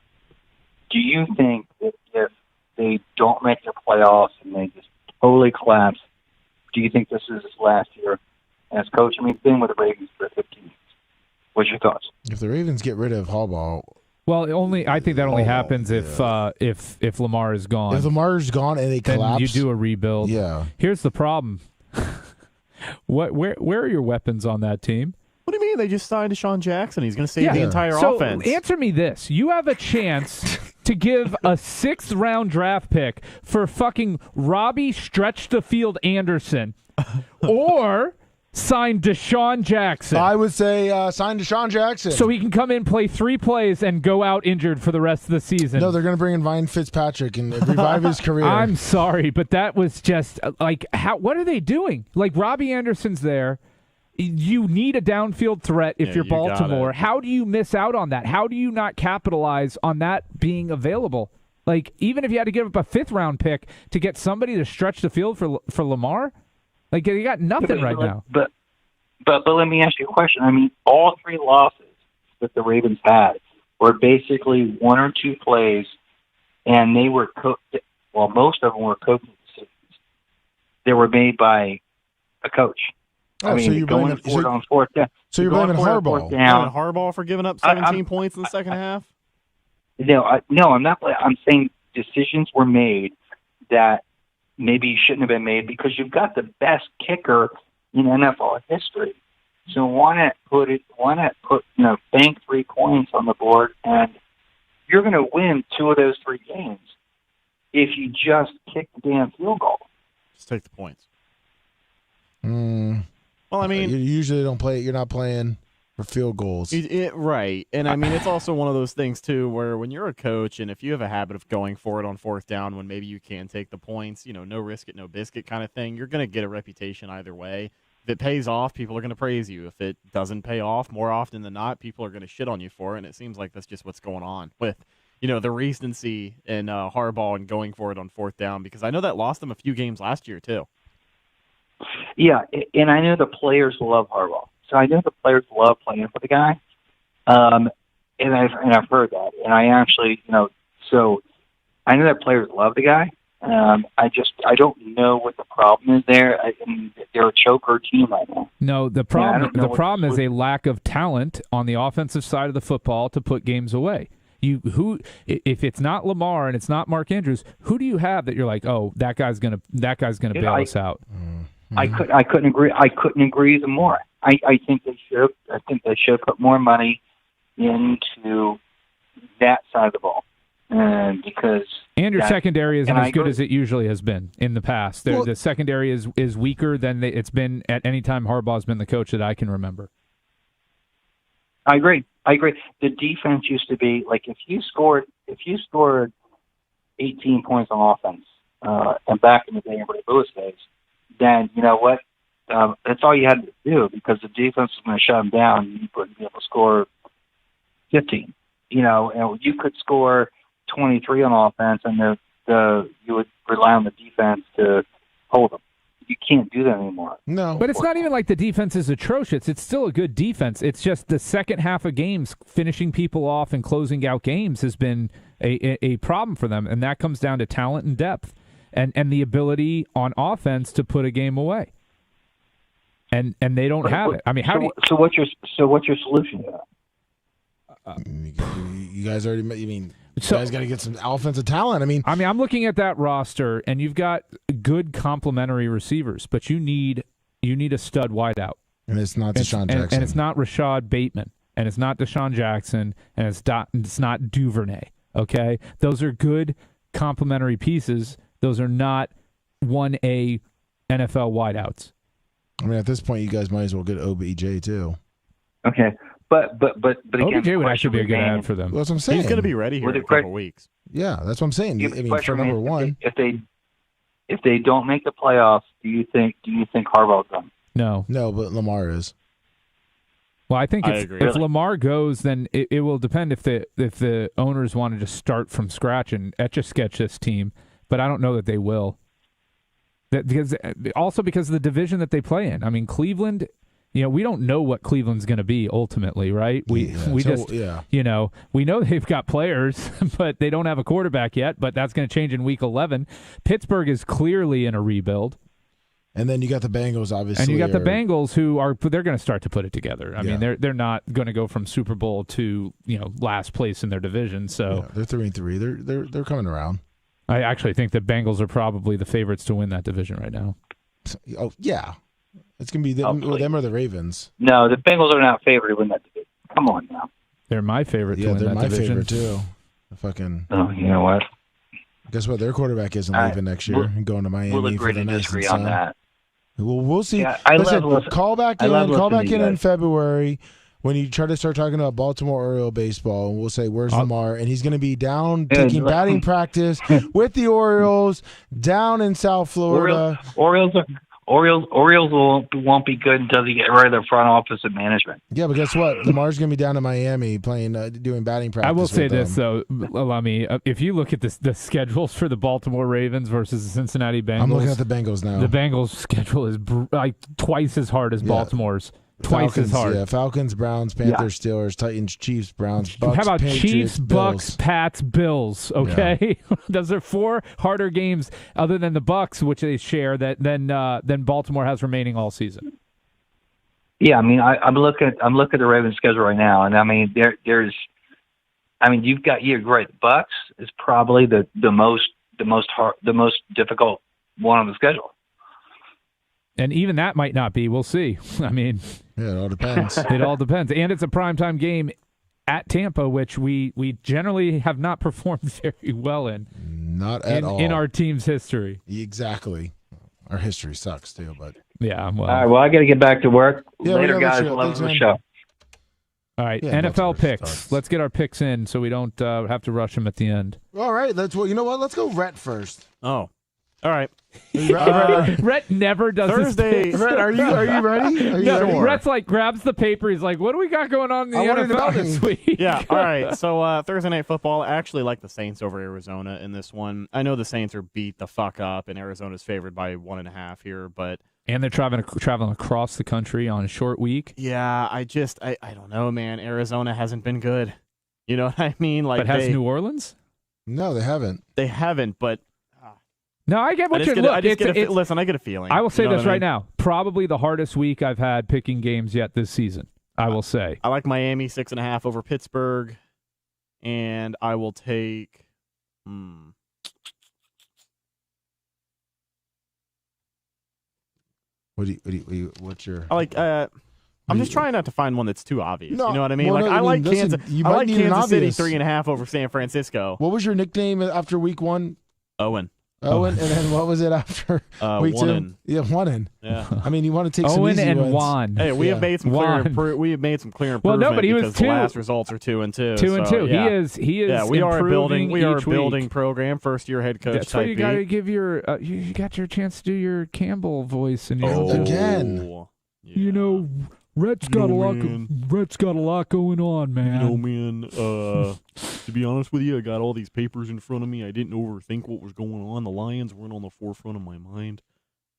Do you think that if they don't make the playoffs and they just totally collapse, do you think this is his last year as coach? I mean, he's been with the Ravens for 15 years. What's your thoughts? If the Ravens get rid of Harbaugh, I think that only happens if Lamar is gone. If Lamar's gone and they then collapse, you do a rebuild. Yeah. Here's the problem. Where are your weapons on that team? What do you mean? They just signed Deshaun Jackson. He's going to save the entire offense. So answer me this. You have a chance to give a 6th-round draft pick for fucking Robbie Stretch the Field Anderson or sign Deshaun Jackson. I would say sign Deshaun Jackson. So he can come in, play 3 plays, and go out injured for the rest of the season. No, they're going to bring in Ryan Fitzpatrick and revive his career. I'm sorry, but that was just what are they doing? Like, Robbie Anderson's there. You need a downfield threat if you're Baltimore. How do you miss out on that? How do you not capitalize on that being available? Like, even if you had to give up a 5th-round pick to get somebody to stretch the field for Lamar, like, you got nothing right now. But let me ask you a question. I mean, all 3 losses that the Ravens had were basically 1 or 2 plays, and they were most of them were coaching decisions. They were made by a coach. Oh, I mean, so you're blaming fourth down. So you're blaming Harbaugh. Harbaugh for giving up 17 points in the second half? No, I'm not. I'm saying decisions were made that maybe shouldn't have been made because you've got the best kicker in NFL history. So why not put bank 3 points on the board, and you're going to win 2 of those 3 games if you just kick the damn field goal. Just take the points. Well, I mean, you usually don't play. You're not playing for field goals, right? And I mean, it's also one of those things too, where when you're a coach, and if you have a habit of going for it on 4th down, when maybe you can take the points, no risk it, no biscuit kind of thing, you're going to get a reputation either way. If it pays off, people are going to praise you. If it doesn't pay off, more often than not, people are going to shit on you for it. And it seems like that's just what's going on with, the recency in Harbaugh and going for it on 4th down, because I know that lost them a few games last year too. Yeah, and I know the players love Harbaugh. So I know the players love playing for the guy. And I've heard that. And I actually, so I know that players love the guy. I don't know what the problem is there. They're a choker team right now. No, the problem is a lack of talent on the offensive side of the football to put games away. If it's not Lamar and it's not Mark Andrews, who do you have that you're like, oh, that guy's gonna bail us out? I couldn't agree. I couldn't agree even more. I think they should. I think they should put more money into that side of the ball, because your secondary isn't as good as it usually has been in the past. The secondary is weaker than it's been at any time Harbaugh's been the coach that I can remember. I agree. The defense used to be like if you scored 18 points on offense, and back in the day in Ray Lewis days, then you know what? That's all you had to do because the defense was going to shut them down. And you wouldn't be able to score 15. And you could score 23 on offense, and you would rely on the defense to hold them. You can't do that anymore. No. But it's not even like the defense is atrocious. It's still a good defense. It's just the second half of games, finishing people off and closing out games has been a problem for them, and that comes down to talent and depth and the ability on offense to put a game away. And they don't have it. I mean, So what's your solution to that? You guys already. You guys got to get some offensive talent. I mean, I'm looking at that roster, and you've got good complementary receivers, but you need a stud wideout. And it's not Deshaun Jackson, and it's not Rashad Bateman, and it's not Deshaun Jackson, and it's not Duvernay. Okay, those are good complementary pieces. Those are not 1A NFL wideouts. I mean, at this point, you guys might as well get OBJ too. Okay. But again, OBJ would actually be a good ad for them. Well, that's what I'm saying. He's going to be ready here in a couple weeks. Yeah, that's what I'm saying. I mean, for number one, if they don't make the playoffs, do you think Harbaugh's done? No, but Lamar is. Well, I think I if agree. Lamar goes, then it will depend if the owners want to just start from scratch and etch-a-sketch this team, but I don't know that they will. Because of the division that they play in. I mean, Cleveland, we don't know what Cleveland's going to be ultimately, right? We know they've got players, but they don't have a quarterback yet, but that's going to change in week 11. Pittsburgh is clearly in a rebuild. And then you got the Bengals, obviously. And you got the Bengals they're going to start to put it together. I mean, they're not going to go from Super Bowl to, last place in their division. So they're 3-3. They're coming around. I actually think the Bengals are probably the favorites to win that division right now. Oh, yeah. It's going to be them or the Ravens. No, the Bengals are not favored to win that division. Come on now. They're my favorite to win that division. Yeah, they're my favorite, too. Oh, you know what? Guess what? Their quarterback isn't leaving next year and going to Miami. We'll agree to disagree on that. Well, we'll see. Yeah, call back in February when you try to start talking about Baltimore Oriole baseball, and we'll say, where's Lamar? And he's going to be down taking batting practice with the Orioles down in South Florida. Orioles won't be good until they get rid of their front office and management. Yeah, but guess what? Lamar's going to be down in Miami playing, doing batting practice. I will say this, though, Lummy. If you look at the schedules for the Baltimore Ravens versus the Cincinnati Bengals. I'm looking at the Bengals now. The Bengals' schedule is twice as hard as Baltimore's. Twice as hard. Yeah, Falcons, Browns, Panthers, Steelers, Titans, Chiefs, Browns, Bucks, How about Patriots, Chiefs, Bills. Bucks, Pats, Bills? Okay, those are 4 harder games other than the Bucks, which they share than Baltimore has remaining all season. Yeah, I mean, I'm looking at the Ravens schedule right now, and I mean, you're great. Bucks is probably the most difficult one on the schedule. And even that might not be. We'll see. I mean, it all depends. It all depends. And it's a primetime game at Tampa, which we generally have not performed very well in. Not at all. In our team's history. Exactly. Our history sucks, too. But yeah. Well, all right. Well, I got to get back to work. Yeah, Later, guys. Love the show. All right. Yeah, NFL picks. Let's get our picks in so we don't have to rush them at the end. All right. You know what? Let's go Rhett first. Oh. All right. Rhett never does Thursday. Rhett, are you ready? Rhett's grabs the paper. He's like, what do we got going on in the NFL this week? Yeah, all right. So Thursday Night Football, I actually like the Saints over Arizona in this one. I know the Saints are beat the fuck up, and Arizona's favored by 1.5 here, but... And they're traveling across the country on a short week. Yeah, I don't know, man. Arizona hasn't been good. You know what I mean? But has New Orleans? No, they haven't. They haven't, but... No, I get what you're looking. Listen, I get a feeling. I will say this right now. Probably the hardest week I've had picking games yet this season, I will say. I like Miami 6.5 over Pittsburgh, and I will take... What's your... I like... I'm just trying not to find one that's too obvious. No, you know what I mean? well, I like listen, Kansas. I like Kansas City 3.5 over San Francisco. What was your nickname after week 1? Owen. And then what was it after week 2? Yeah, one. Yeah. I mean, you want to take some Owen easy and wins. Juan. Hey, we have made some clear improvement. Well, no, but he was because 2. The last results are 2 and 2. 2 and 2. Yeah. He is. Yeah, we are a building. We are a building week. program. First year head coach. That's why you got to give your. You got your chance to do your Campbell voice and your again. Yeah. You know, Rhett's got a lot going on, man. You know, man. To be honest with you, I got all these papers in front of me. I didn't overthink what was going on. The Lions weren't on the forefront of my mind.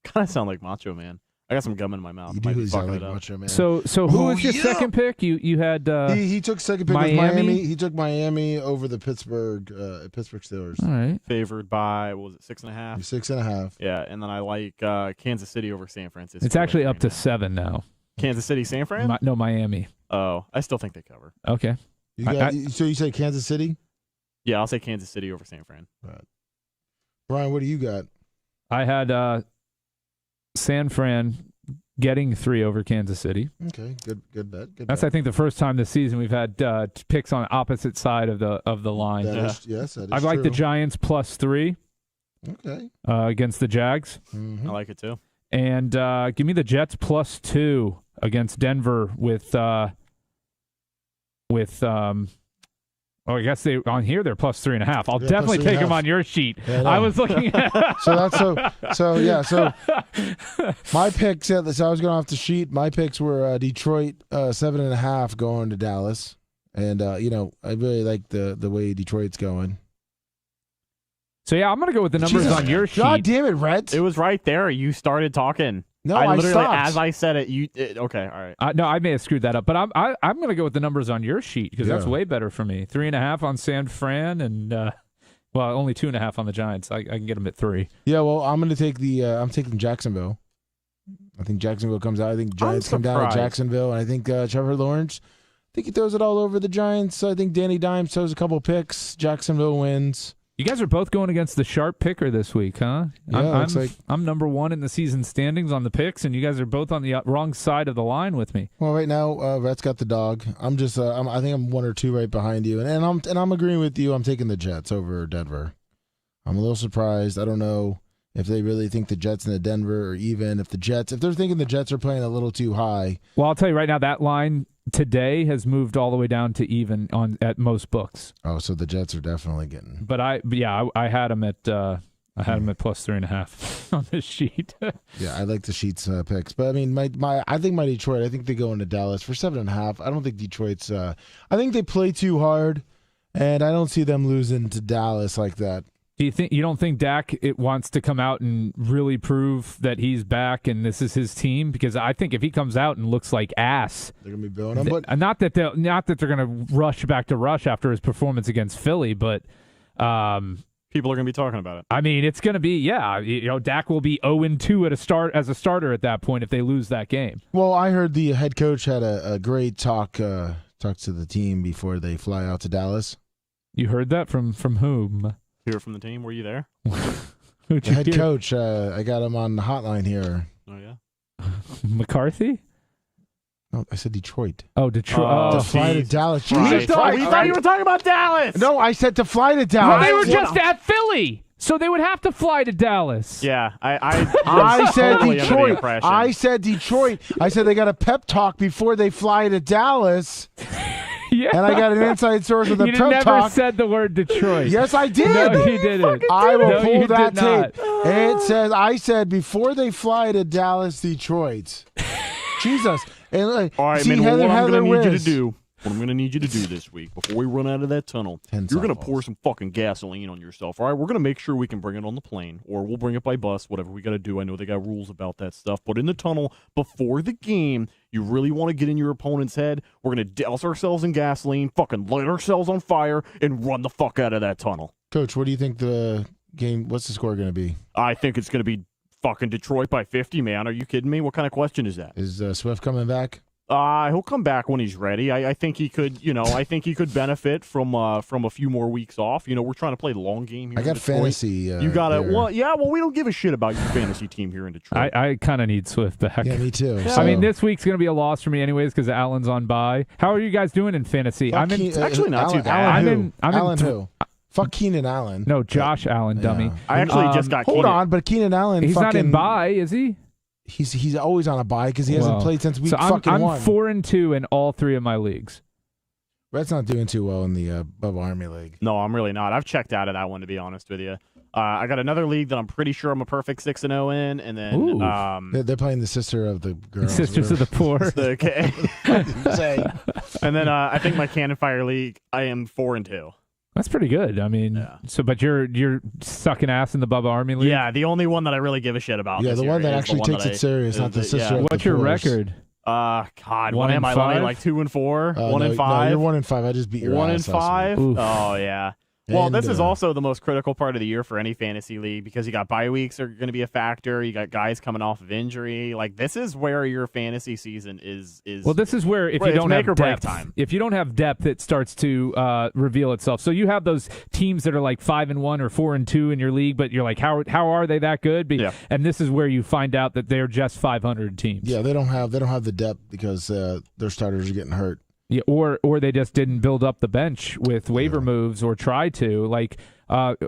Kind of sound like Macho Man. I got some gum in my mouth. You do sound like Macho Man. So who was your second pick? You had he took second pick Miami? with Miami. He took Miami over the Pittsburgh Steelers. All right. Favored by, what was it, 6.5? 6.5. Yeah, and then I like Kansas City over San Francisco. It's actually up to 7 now. Kansas City, San Fran? No, Miami. Oh, I still think they cover. Okay. So you say Kansas City? Yeah, I'll say Kansas City over San Fran. Right. Brian, what do you got? I had San Fran getting 3 over Kansas City. Okay, good bet. That's I think the first time this season we've had picks on opposite side of the line. That is I like the Giants +3. Okay. Against the Jags. Mm-hmm. I like it too. And give me the Jets +2 against Denver with Oh, I guess on here they're plus 3.5. I'll Yeah, definitely plus take them 3.5. on your sheet. Yeah, I know. I was looking at. So my picks. So I was going off the sheet. My picks were Detroit 7.5 going to Dallas, and I really like the way Detroit's going. So yeah, I'm gonna go with the numbers Jesus, on your sheet. God damn it, Rhett! It was right there. You started talking. No, I I literally, stopped. as I said it, okay, all right. No, I may have screwed that up, but I'm going to go with the numbers on your sheet because that's Yeah. way better for me. 3.5 on San Fran, and only 2.5 on the Giants. I can get them at 3. Yeah, well, I'm going to take I'm taking Jacksonville. I think Jacksonville comes out. I think Giants come down to surprised. Jacksonville, and I think Trevor Lawrence. I think he throws it all over the Giants. I think Danny Dimes throws a couple picks. Jacksonville wins. You guys are both going against the sharp picker this week, huh? Yeah, looks like- I'm number 1 in the season standings on the picks, and you guys are both on the wrong side of the line with me. Well, right now, Rhett's got the dog. I'm just, I think I'm 1 or 2 right behind you, and I'm agreeing with you. I'm taking the Jets over Denver. I'm a little surprised. I don't know if they really think the Jets and the Denver, or even if they're thinking the Jets are playing a little too high. Well, I'll tell you right now, that line today has moved all the way down to even at most books. Oh, so the Jets are definitely getting. But I had them at plus 3.5 on this sheet. Yeah, I like the Sheets picks, but I mean, I think my Detroit. I think they go into Dallas for 7.5. I don't think Detroit's. I think they play too hard, and I don't see them losing to Dallas like that. You don't think Dak wants to come out and really prove that he's back and this is his team? Because I think if he comes out and looks like ass, They're gonna be building him. But not that they're gonna rush back to Rush after his performance against Philly, but People are going to be talking about it. I mean, it's going to be Dak will be 0-2 as a starter at that point if they lose that game. well, I heard the head coach had a great talk to the team before they fly out to Dallas. You heard that from whom? Hear from the team. Were you there? Who'd The you head hear? coach, I got him on the hotline here. Oh yeah. McCarthy? No, I said Detroit. Oh, Detroit. To fly to Jesus Dallas. Christ. Jesus Oh, Christ. we thought you were talking about Dallas. No, I said to fly to Well, Dallas. they were just at Philly, so they would have to fly to Dallas. Yeah, I I said totally under the Detroit. impression. I said Detroit. I said they got a pep talk before they fly to Dallas, Yeah. and I got an inside source with a You pep never talk. said the word Detroit. Yes, I did. No, he didn't. I will No, pull you that did not. tape. It says I said before they fly to Dallas, Detroit. Jesus. And All right, see man. Heather, What I'm Heather going to need you to Wiz. do, what I'm going to need you to do this week before we run out of that tunnel, 10 you're going to softballs. pour some fucking gasoline on yourself. All right, we're going to make sure we can bring it on the plane, or we'll bring it by bus, whatever we got to do. I know they got rules about that stuff, but in the tunnel before the game, you really want to get in your opponent's head. We're going to douse ourselves in gasoline, fucking light ourselves on fire, and run the fuck out of that tunnel. Coach, what do you think the game? What's the score going to be? I think it's going to be fucking Detroit by 50, man. Are you kidding me? What kind of question is that? Is Swift coming back? He'll come back when he's ready. I think he could, I think he could benefit from a few more weeks off. We're trying to play the long game here. I got in Detroit. fantasy. You got to, there. we don't give a shit about your fantasy team here in Detroit. I kind of need Swift back. Yeah, me too. Yeah. So- I mean, this week's going to be a loss for me anyways because Allen's on bye. How are you guys doing in fantasy? Fuck I'm in. Keen- actually not too bad. Allen I'm who? in- I'm in Allen th- who? Fuck Keenan Allen. No, Josh Allen, dummy. Yeah. I actually just got Hold Keenan. on, but Keenan Allen. He's not in fucking- bye, is he? He's always on a bye because he hasn't Well, played since week So fucking I'm one. 4-2 in all 3 of my leagues. Red's not doing too well in the Bubba Army League. No, I'm really not. I've checked out of that one, to be honest with you. I got another league that I'm pretty sure I'm a perfect 6-0 in, and then Ooh. They're playing the sister of the girls. Sisters of the Poor. Say. and then I think my Cannon Fire League, I am 4-2. That's pretty good. I mean, Yeah. but you're sucking ass in the Bubba Army League. Yeah, the only one that I really give a shit about. Yeah, this the year one that is actually the one takes that it serious, not the sister. Yeah. of What's the your Poors. record? God, One what am and I? five? Lummy? Like 2-4, 1 No, and 5. No, you're 1-5. I just beat your 1 ass and last 5. Oof. Oh yeah. Well, And, this is also the most critical part of the year for any fantasy league because you got bye weeks are going to be a factor. You got guys coming off of injury. Like this is where your fantasy season is. Well, this is where if Right, you it's don't make or have break depth, time. if you don't have depth, it starts to reveal itself. So you have those teams that are like 5-1 or 4-2 in your league, but you're like, how are they that good? Yeah. And this is where you find out that they're just 500 teams. Yeah, they don't have the depth because their starters are getting hurt. Yeah, or they just didn't build up the bench with waiver moves or try to. Like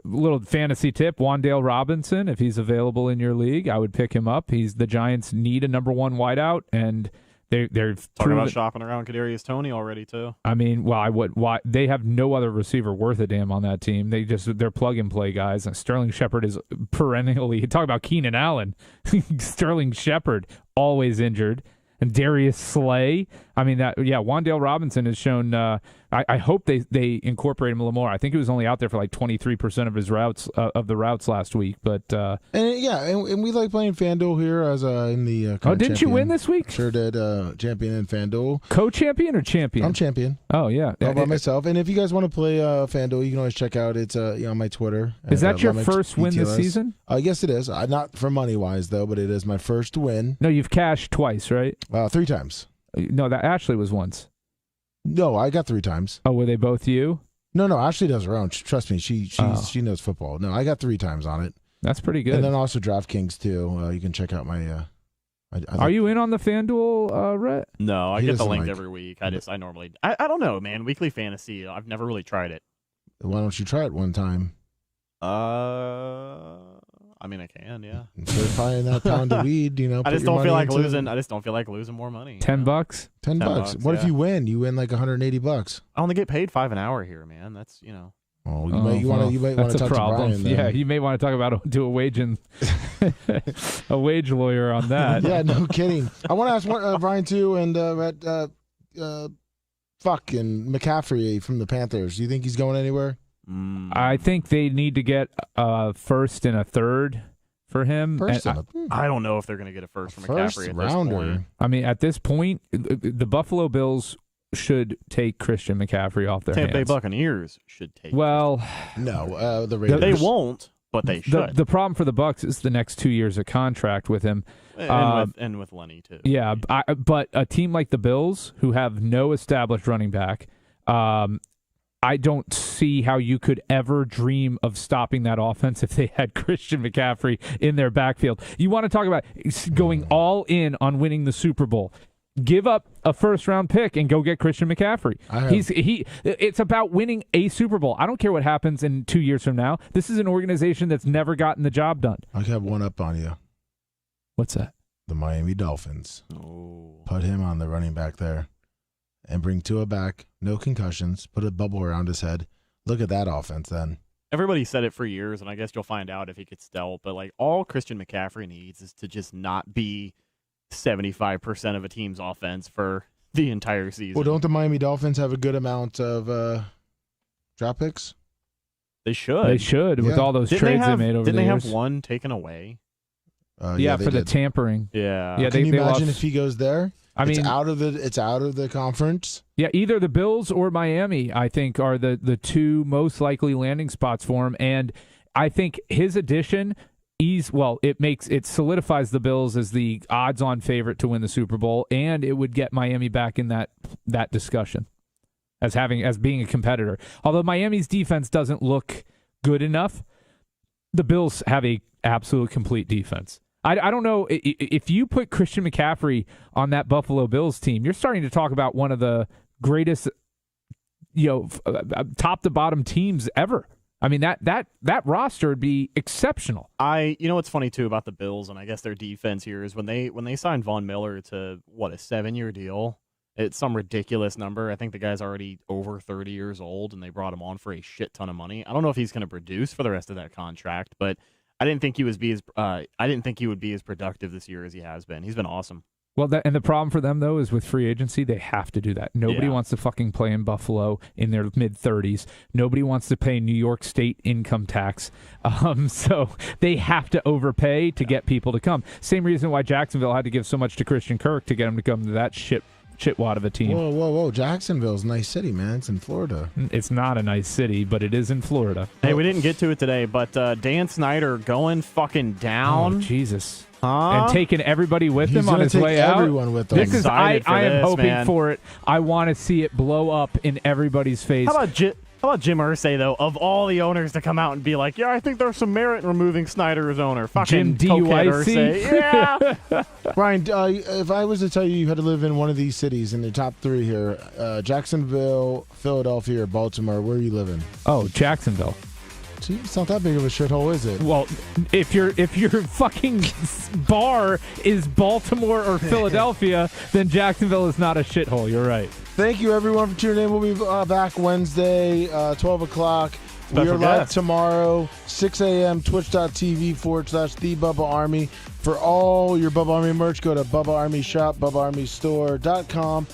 little fantasy tip: Wan'Dale Robinson, if he's available in your league, I would pick him up. The Giants need a number 1 wideout, and They're Talking proven, about shopping around Kadarius Toney already too. I mean, why they have no other receiver worth a damn on that team. They're plug and play guys. And Sterling Shepard is perennially. Talk about Keenan Allen, Sterling Shepard always injured, and Darius Slay. I mean Wan'Dale Robinson has shown. I hope they incorporate him a little more. I think he was only out there for like 23% of his routes of the routes last week. But and we like playing FanDuel here as in the. Didn't you win this week? Sure did. Champion in FanDuel. Co-champion or champion? I'm champion. Oh yeah, all by myself. And if you guys want to play FanDuel, you can always check out it's on my Twitter. Is that your first win this season? Yes, it is. Not for money wise though, but it is my first win. No, you've cashed twice, right? 3 times. No, that Ashley was once. No, I got 3 times. Oh, were they both you? No, Ashley does her own. Trust me, she knows football. No, I got 3 times on it. That's pretty good. And then also DraftKings too. You can check out my. Are you in on the FanDuel, Rhett? No, I get the link every week. I normally I don't know, man. Weekly fantasy. I've never really tried it. Why don't you try it one time? I mean, I can, yeah. Instead of buying that pound of weed, I just don't feel like losing. I just don't feel like losing more money. $10. $10. What if you win? You win like $180. I only get paid $5 an hour here, man. That's Oh, you might want to talk problem. to Brian. Then. Yeah, you may want to talk about a wage lawyer on that. Yeah, no kidding. I want to ask Brian too, and fucking McCaffrey from the Panthers. Do you think he's going anywhere? I think they need to get a first and a third for him. I don't know if they're going to get a first from McCaffrey at this point. I mean, at this point, the Buffalo Bills should take Christian McCaffrey off their hands. Tampa Bay Buccaneers should take. Well, no, the Raiders. They won't, but they should. The problem for the Bucs is the next 2 years of contract with him. And with Lenny too. Yeah, but a team like the Bills, who have no established running back, I don't see how you could ever dream of stopping that offense if they had Christian McCaffrey in their backfield. You want to talk about going all in on winning the Super Bowl. Give up a first-round pick and go get Christian McCaffrey. It's about winning a Super Bowl. I don't care what happens in 2 years from now. This is an organization that's never gotten the job done. I have one up on you. What's that? The Miami Dolphins. Oh. Put him on the running back there. And bring Tua back, no concussions, put a bubble around his head. Look at that offense then. Everybody said it for years, and I guess you'll find out if he gets dealt. But like all Christian McCaffrey needs is to just not be 75% of a team's offense for the entire season. Well, don't the Miami Dolphins have a good amount of draft picks? They should. They should with all those trades they made over the years. Didn't they have one taken away? Yeah, for the tampering. Yeah. Can you imagine if he goes there? I mean, it's out of the conference. Yeah, either the Bills or Miami, I think, are the two most likely landing spots for him. And I think his addition it solidifies the Bills as the odds-on favorite to win the Super Bowl, and it would get Miami back in that discussion as being a competitor. Although Miami's defense doesn't look good enough, the Bills have a absolute complete defense. I don't know if you put Christian McCaffrey on that Buffalo Bills team, you're starting to talk about one of the greatest, top to bottom teams ever. I mean that roster would be exceptional. What's funny too about the Bills, and I guess their defense here is when they signed Von Miller to a 7-year deal. It's some ridiculous number. I think the guy's already over 30 years old, and they brought him on for a shit ton of money. I don't know if he's going to produce for the rest of that contract, but I didn't think he would be as productive this year as he has been. He's been awesome. Well, and the problem for them, though, is with free agency, they have to do that. Nobody wants to fucking play in Buffalo in their mid-30s. Nobody wants to pay New York State income tax. So they have to overpay to get people to come. Same reason why Jacksonville had to give so much to Christian Kirk to get him to come to that shitwad of a team. Whoa. Jacksonville's a nice city, man. It's in Florida. It's not a nice city, but it is in Florida. Hey, we didn't get to it today, but Dan Snyder going fucking down. Oh, Jesus. And taking everybody with him on his way out. Everyone with him. I am hoping for it. I want to see it blow up in everybody's face. How about Jim Irsay, though, of all the owners to come out and be like, yeah, I think there's some merit in removing Snyder as owner. Fucking Jim DUIC. Yeah. Brian, if I was to tell you had to live in one of these cities in the top 3 here, Jacksonville, Philadelphia, or Baltimore, where are you living? Oh, Jacksonville. See, it's not that big of a shithole, is it? Well, if your fucking bar is Baltimore or Philadelphia, then Jacksonville is not a shithole. You're right. Thank you, everyone, for tuning in. We'll be back Wednesday, 12 o'clock. We Special are live guest. tomorrow, 6 a.m., twitch.tv/The Bubba Army. For all your Bubba Army merch, go to Bubba Army Shop, BubbaArmyStore.com.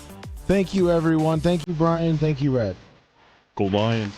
Thank you, everyone. Thank you, Brian. Thank you, Red. Go Lions.